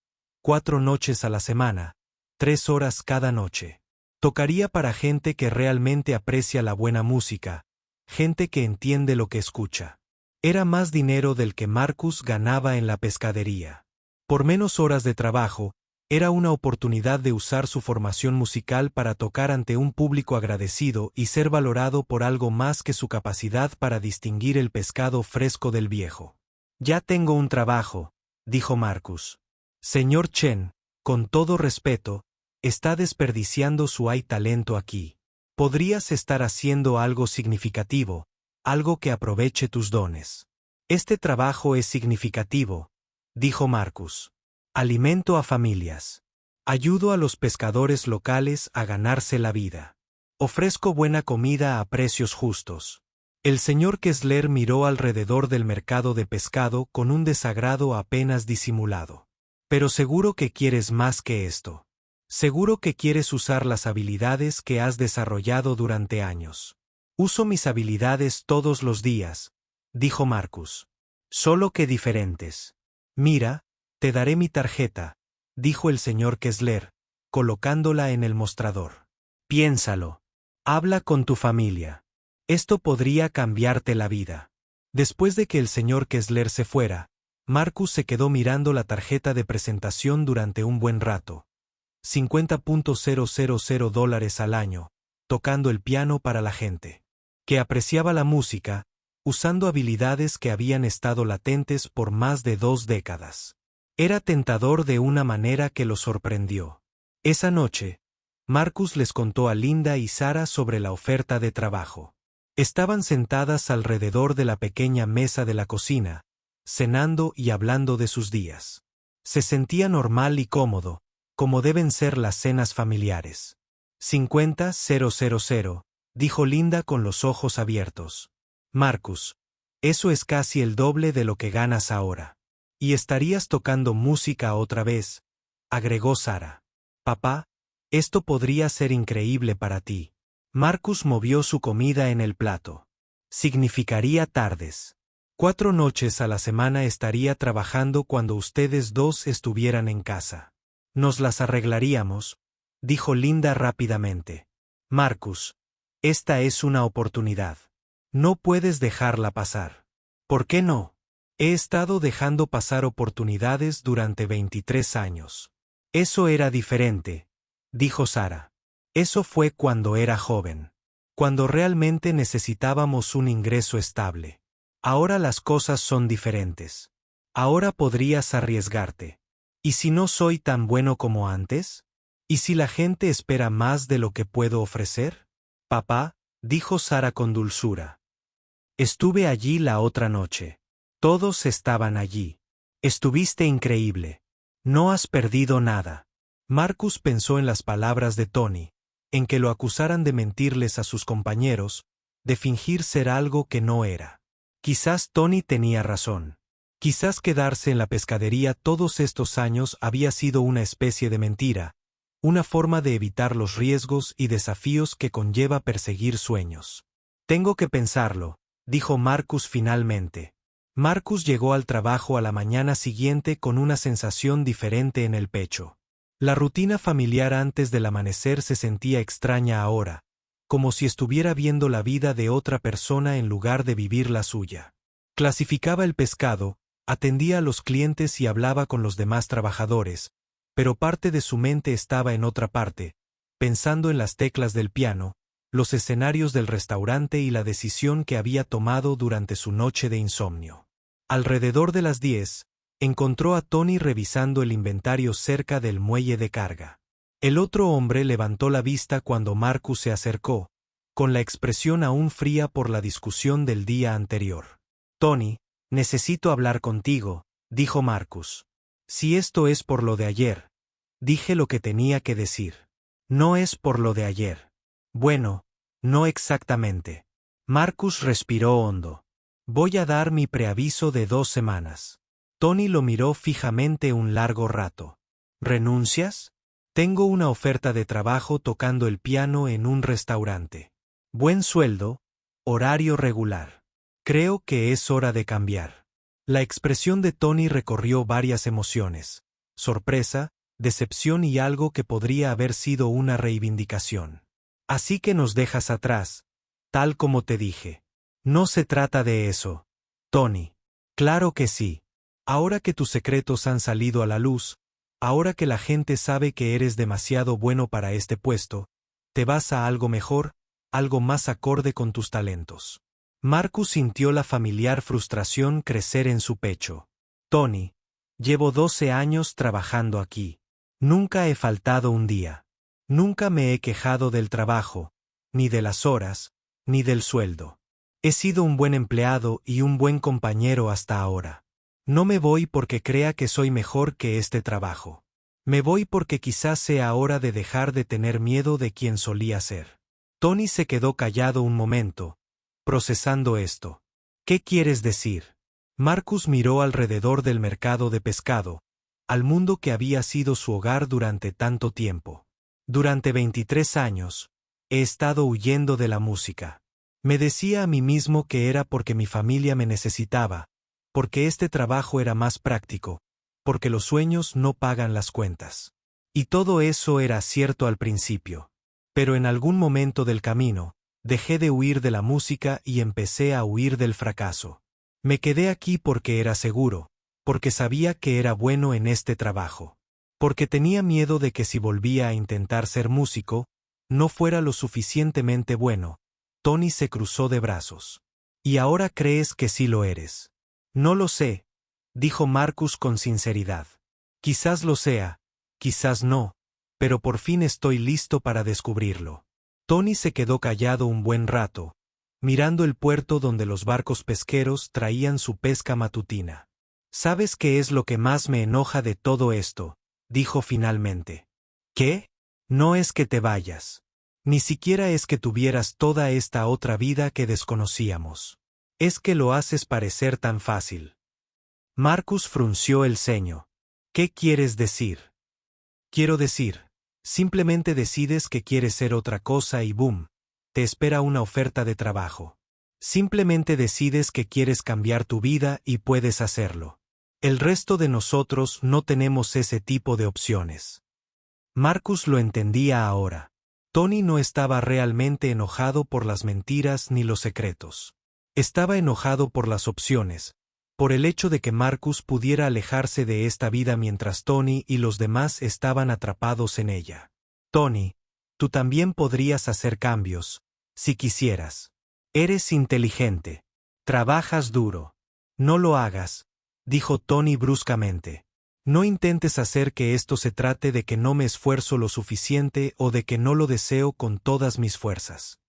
4 noches a la semana, 3 horas cada noche. Tocaría para gente que realmente aprecia la buena música, gente que entiende lo que escucha. Era más dinero del que Marcus ganaba en la pescadería. Por menos horas de trabajo, era una oportunidad de usar su formación musical para tocar ante un público agradecido y ser valorado por algo más que su capacidad para distinguir el pescado fresco del viejo. Ya tengo un trabajo, dijo Marcus. Señor Chen, con todo respeto, está desperdiciando su talento aquí. Podrías estar haciendo algo significativo, algo que aproveche tus dones. Este trabajo es significativo, dijo Marcus. Alimento a familias. Ayudo a los pescadores locales a ganarse la vida. Ofrezco buena comida a precios justos. El señor Kessler miró alrededor del mercado de pescado con un desagrado apenas disimulado. Pero seguro que quieres más que esto. Seguro que quieres usar las habilidades que has desarrollado durante años. Uso mis habilidades todos los días, dijo Marcus. Solo que diferentes. Mira, te daré mi tarjeta, dijo el señor Kessler, colocándola en el mostrador. Piénsalo. Habla con tu familia. Esto podría cambiarte la vida. Después de que el señor Kessler se fuera, Marcus se quedó mirando la tarjeta de presentación durante un buen rato. 50.000 dólares al año, tocando el piano para la gente que apreciaba la música, usando habilidades que habían estado latentes por más de 2 décadas. Era tentador de una manera que lo sorprendió. Esa noche, Marcus les contó a Linda y Sara sobre la oferta de trabajo. Estaban sentadas alrededor de la pequeña mesa de la cocina, cenando y hablando de sus días. Se sentía normal y cómodo, como deben ser las cenas familiares. 50.000, dijo Linda con los ojos abiertos. Marcus, eso es casi el doble de lo que ganas ahora. Y estarías tocando música otra vez, agregó Sara. Papá, esto podría ser increíble para ti. Marcus movió su comida en el plato. Significaría tardes. 4 noches a la semana estaría trabajando cuando ustedes dos estuvieran en casa. Nos las arreglaríamos, dijo Linda rápidamente. Marcus, esta es una oportunidad. No puedes dejarla pasar. ¿Por qué no? He estado dejando pasar oportunidades durante 23 años. Eso era diferente, dijo Sara. Eso fue cuando era joven. Cuando realmente necesitábamos un ingreso estable. Ahora las cosas son diferentes. Ahora podrías arriesgarte. ¿Y si no soy tan bueno como antes? ¿Y si la gente espera más de lo que puedo ofrecer? Papá, dijo Sara con dulzura. Estuve allí la otra noche. Todos estaban allí. Estuviste increíble. No has perdido nada. Marcus pensó en las palabras de Tony, en que lo acusaran de mentirles a sus compañeros, de fingir ser algo que no era. Quizás Tony tenía razón. Quizás quedarse en la pescadería todos estos años había sido una especie de mentira, una forma de evitar los riesgos y desafíos que conlleva perseguir sueños. Tengo que pensarlo, dijo Marcus finalmente. Marcus llegó al trabajo a la mañana siguiente con una sensación diferente en el pecho. La rutina familiar antes del amanecer se sentía extraña ahora, como si estuviera viendo la vida de otra persona en lugar de vivir la suya. Clasificaba el pescado, atendía a los clientes y hablaba con los demás trabajadores, pero parte de su mente estaba en otra parte, pensando en las teclas del piano, los escenarios del restaurante y la decisión que había tomado durante su noche de insomnio. Alrededor de las 10, encontró a Tony revisando el inventario cerca del muelle de carga. El otro hombre levantó la vista cuando Marcus se acercó, con la expresión aún fría por la discusión del día anterior. Tony, necesito hablar contigo, dijo Marcus. Si esto es por lo de ayer. Dije lo que tenía que decir. No es por lo de ayer. Bueno, no exactamente. Marcus respiró hondo. Voy a dar mi preaviso de 2 semanas. Tony lo miró fijamente un largo rato. ¿Renuncias? Tengo una oferta de trabajo tocando el piano en un restaurante. Buen sueldo, horario regular. Creo que es hora de cambiar. La expresión de Tony recorrió varias emociones: sorpresa, decepción y algo que podría haber sido una reivindicación. Así que nos dejas atrás, tal como te dije. No se trata de eso, Tony. Claro que sí. Ahora que tus secretos han salido a la luz, ahora que la gente sabe que eres demasiado bueno para este puesto, te vas a algo mejor, algo más acorde con tus talentos. Marcus sintió la familiar frustración crecer en su pecho. Tony, llevo 12 años trabajando aquí. Nunca he faltado un día. Nunca me he quejado del trabajo, ni de las horas, ni del sueldo. He sido un buen empleado y un buen compañero hasta ahora. No me voy porque crea que soy mejor que este trabajo. Me voy porque quizás sea hora de dejar de tener miedo de quien solía ser. Tony se quedó callado un momento, procesando esto. ¿Qué quieres decir? Marcus miró alrededor del mercado de pescado, al mundo que había sido su hogar durante tanto tiempo. Durante 23 años, he estado huyendo de la música. Me decía a mí mismo que era porque mi familia me necesitaba, porque este trabajo era más práctico, porque los sueños no pagan las cuentas. Y todo eso era cierto al principio. Pero en algún momento del camino, dejé de huir de la música y empecé a huir del fracaso. Me quedé aquí porque era seguro, porque sabía que era bueno en este trabajo. Porque tenía miedo de que si volvía a intentar ser músico, no fuera lo suficientemente bueno. Tony se cruzó de brazos. ¿Y ahora crees que sí lo eres? No lo sé, dijo Marcus con sinceridad. Quizás lo sea, quizás no, pero por fin estoy listo para descubrirlo. Tony se quedó callado un buen rato, mirando el puerto donde los barcos pesqueros traían su pesca matutina. ¿Sabes qué es lo que más me enoja de todo esto?, dijo finalmente. ¿Qué? No es que te vayas. Ni siquiera es que tuvieras toda esta otra vida que desconocíamos. Es que lo haces parecer tan fácil. Marcus frunció el ceño. ¿Qué quieres decir? Quiero decir, simplemente decides que quieres ser otra cosa y boom, te espera una oferta de trabajo. Simplemente decides que quieres cambiar tu vida y puedes hacerlo. El resto de nosotros no tenemos ese tipo de opciones. Marcus lo entendía ahora. Tony no estaba realmente enojado por las mentiras ni los secretos. Estaba enojado por las opciones, por el hecho de que Marcus pudiera alejarse de esta vida mientras Tony y los demás estaban atrapados en ella. Tony, tú también podrías hacer cambios, si quisieras. Eres inteligente. Trabajas duro. No lo hagas, dijo Tony bruscamente. No intentes hacer que esto se trate de que no me esfuerzo lo suficiente o de que no lo deseo con todas mis fuerzas.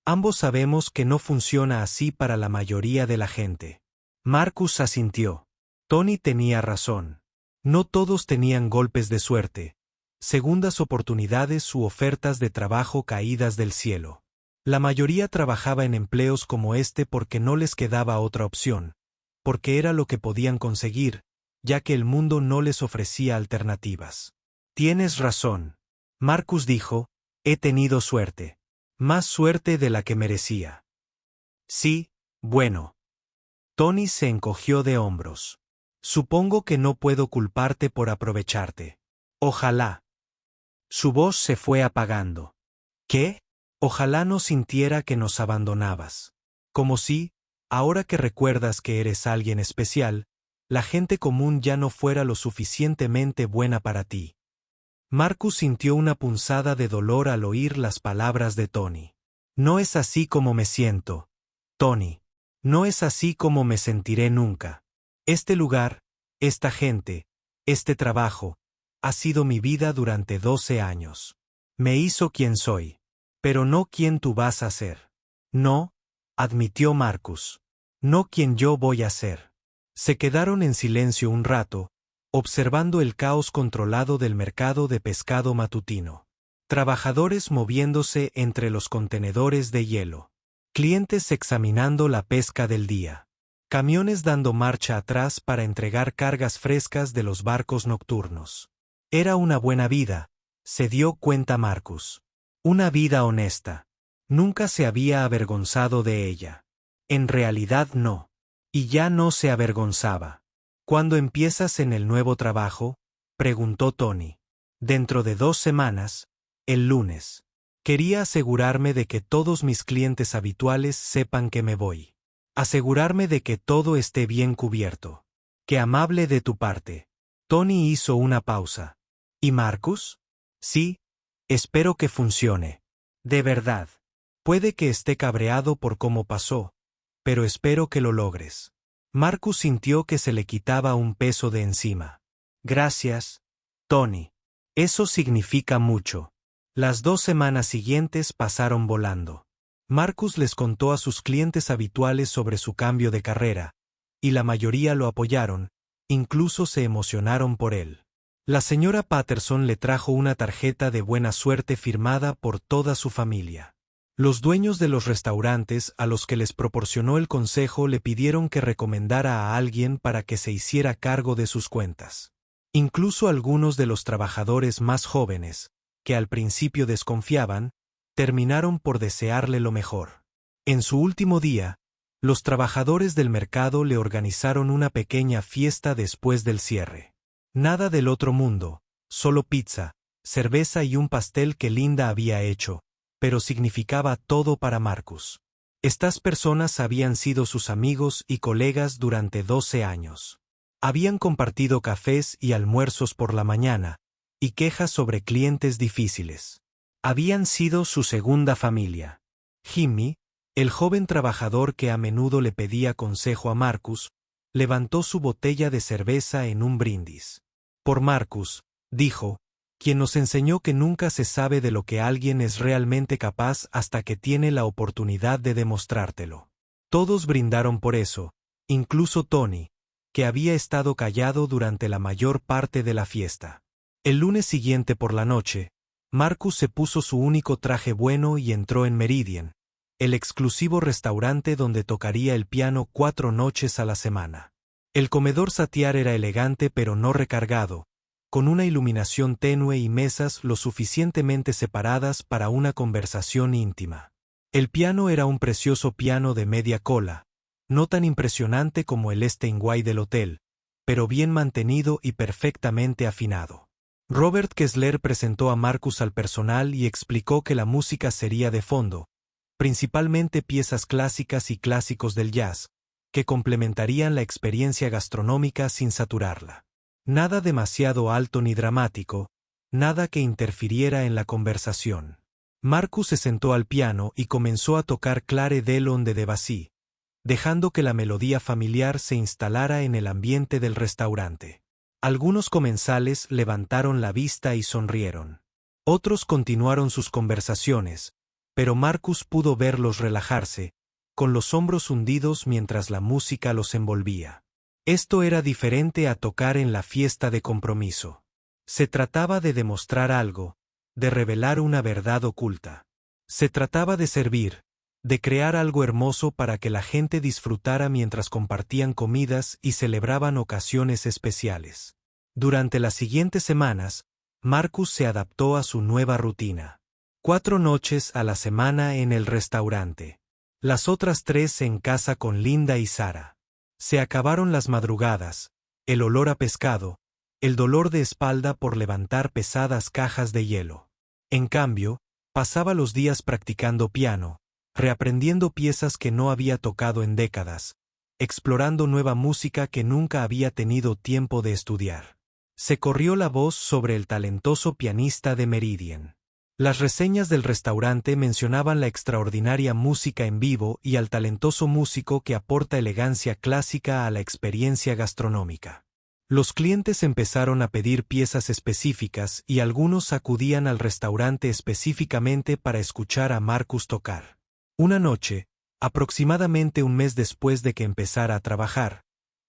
Ambos sabemos que no funciona así para la mayoría de la gente. Marcus asintió. Tony tenía razón. No todos tenían golpes de suerte, segundas oportunidades u ofertas de trabajo caídas del cielo. La mayoría trabajaba en empleos como este porque no les quedaba otra opción, porque era lo que podían conseguir, ya que el mundo no les ofrecía alternativas. Tienes razón. Marcus dijo, he tenido suerte. Más suerte de la que merecía. Sí, bueno. Tony se encogió de hombros. Supongo que no puedo culparte por aprovecharte. Ojalá. Su voz se fue apagando. ¿Qué? Ojalá no sintiera que nos abandonabas. Como si, ahora que recuerdas que eres alguien especial, la gente común ya no fuera lo suficientemente buena para ti. Marcus sintió una punzada de dolor al oír las palabras de Tony. No es así como me siento, Tony. No es así como me sentiré nunca. Este lugar, esta gente, este trabajo, ha sido mi vida durante 12 años. Me hizo quien soy. Pero no quien tú vas a ser. No, admitió Marcus. No quien yo voy a ser. Se quedaron en silencio un rato, observando el caos controlado del mercado de pescado matutino. Trabajadores moviéndose entre los contenedores de hielo. Clientes examinando la pesca del día. Camiones dando marcha atrás para entregar cargas frescas de los barcos nocturnos. Era una buena vida, se dio cuenta Marcus. Una vida honesta. Nunca se había avergonzado de ella. En realidad no. Y ya no se avergonzaba. ¿Cuándo empiezas en el nuevo trabajo? Preguntó Tony. Dentro de 2 semanas, el lunes. Quería asegurarme de que todos mis clientes habituales sepan que me voy. Asegurarme de que todo esté bien cubierto. Qué amable de tu parte. Tony hizo una pausa. ¿Y Marcus? Sí, espero que funcione. De verdad. Puede que esté cabreado por cómo pasó, pero espero que lo logres. Marcus sintió que se le quitaba un peso de encima. Gracias, Tony. Eso significa mucho. Las 2 semanas siguientes pasaron volando. Marcus les contó a sus clientes habituales sobre su cambio de carrera, y la mayoría lo apoyaron, incluso se emocionaron por él. La señora Patterson le trajo una tarjeta de buena suerte firmada por toda su familia. Los dueños de los restaurantes a los que les proporcionó el consejo le pidieron que recomendara a alguien para que se hiciera cargo de sus cuentas. Incluso algunos de los trabajadores más jóvenes, que al principio desconfiaban, terminaron por desearle lo mejor. En su último día, los trabajadores del mercado le organizaron una pequeña fiesta después del cierre. Nada del otro mundo, solo pizza, cerveza y un pastel que Linda había hecho, pero significaba todo para Marcus. Estas personas habían sido sus amigos y colegas durante 12 años. Habían compartido cafés y almuerzos por la mañana, y quejas sobre clientes difíciles. Habían sido su segunda familia. Jimmy, el joven trabajador que a menudo le pedía consejo a Marcus, levantó su botella de cerveza en un brindis. Por Marcus, dijo, quien nos enseñó que nunca se sabe de lo que alguien es realmente capaz hasta que tiene la oportunidad de demostrártelo. Todos brindaron por eso, incluso Tony, que había estado callado durante la mayor parte de la fiesta. El lunes siguiente por la noche, Marcus se puso su único traje bueno y entró en Meridian, el exclusivo restaurante donde tocaría el piano 4 noches a la semana. El comedor Satyar era elegante pero no recargado, con una iluminación tenue y mesas lo suficientemente separadas para una conversación íntima. El piano era un precioso piano de media cola, no tan impresionante como el Steinway del hotel, pero bien mantenido y perfectamente afinado. Robert Kessler presentó a Marcus al personal y explicó que la música sería de fondo, principalmente piezas clásicas y clásicos del jazz, que complementarían la experiencia gastronómica sin saturarla. Nada demasiado alto ni dramático, nada que interfiriera en la conversación. Marcus se sentó al piano y comenzó a tocar Clare Delon de Debussy, dejando que la melodía familiar se instalara en el ambiente del restaurante. Algunos comensales levantaron la vista y sonrieron. Otros continuaron sus conversaciones, pero Marcus pudo verlos relajarse, con los hombros hundidos mientras la música los envolvía. Esto era diferente a tocar en la fiesta de compromiso. Se trataba de demostrar algo, de revelar una verdad oculta. Se trataba de servir, de crear algo hermoso para que la gente disfrutara mientras compartían comidas y celebraban ocasiones especiales. Durante las siguientes semanas, Marcus se adaptó a su nueva rutina. 4 noches a la semana en el restaurante. Las otras 3 en casa con Linda y Sara. Se acabaron las madrugadas, el olor a pescado, el dolor de espalda por levantar pesadas cajas de hielo. En cambio, pasaba los días practicando piano, reaprendiendo piezas que no había tocado en décadas, explorando nueva música que nunca había tenido tiempo de estudiar. Se corrió la voz sobre el talentoso pianista de Meridian. Las reseñas del restaurante mencionaban la extraordinaria música en vivo y al talentoso músico que aporta elegancia clásica a la experiencia gastronómica. Los clientes empezaron a pedir piezas específicas y algunos acudían al restaurante específicamente para escuchar a Marcus tocar. Una noche, aproximadamente un mes después de que empezara a trabajar,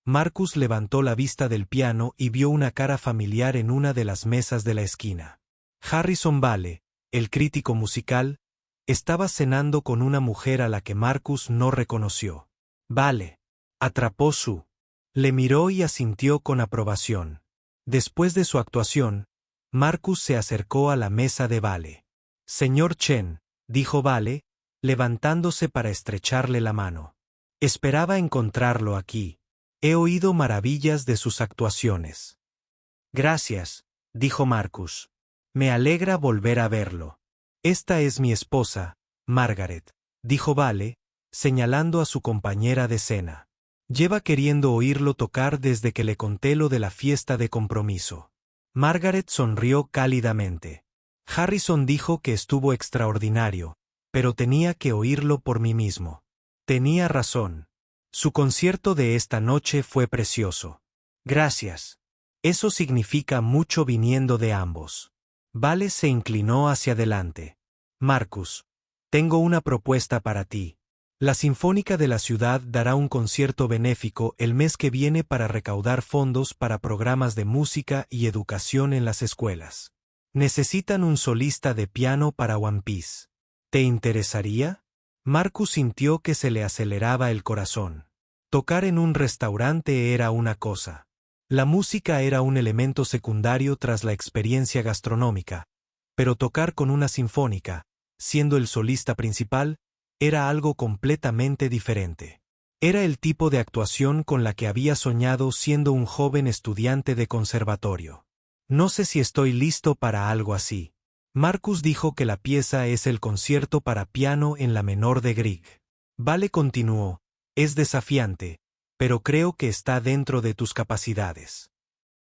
Marcus levantó la vista del piano y vio una cara familiar en una de las mesas de la esquina. Harrison Vale, el crítico musical, estaba cenando con una mujer a la que Marcus no reconoció. Vale. Atrapó su. Le miró y asintió con aprobación. Después de su actuación, Marcus se acercó a la mesa de Vale. Señor Chen, dijo Vale, levantándose para estrecharle la mano. Esperaba encontrarlo aquí. He oído maravillas de sus actuaciones. Gracias, dijo Marcus. Me alegra volver a verlo. Esta es mi esposa, Margaret, dijo Vale, señalando a su compañera de cena. Lleva queriendo oírlo tocar desde que le conté lo de la fiesta de compromiso. Margaret sonrió cálidamente. Harrison dijo que estuvo extraordinario, pero tenía que oírlo por mí mismo. Tenía razón. Su concierto de esta noche fue precioso. Gracias. Eso significa mucho viniendo de ambos. Vale se inclinó hacia adelante. Marcus, tengo una propuesta para ti. La Sinfónica de la ciudad dará un concierto benéfico el mes que viene para recaudar fondos para programas de música y educación en las escuelas. Necesitan un solista de piano para One Piece. ¿Te interesaría? Marcus sintió que se le aceleraba el corazón. Tocar en un restaurante era una cosa. La música era un elemento secundario tras la experiencia gastronómica, pero tocar con una sinfónica, siendo el solista principal, era algo completamente diferente. Era el tipo de actuación con la que había soñado siendo un joven estudiante de conservatorio. No sé si estoy listo para algo así. Marcus dijo que la pieza es el concierto para piano en la menor de Grieg. Vale continuó, es desafiante, pero creo que está dentro de tus capacidades.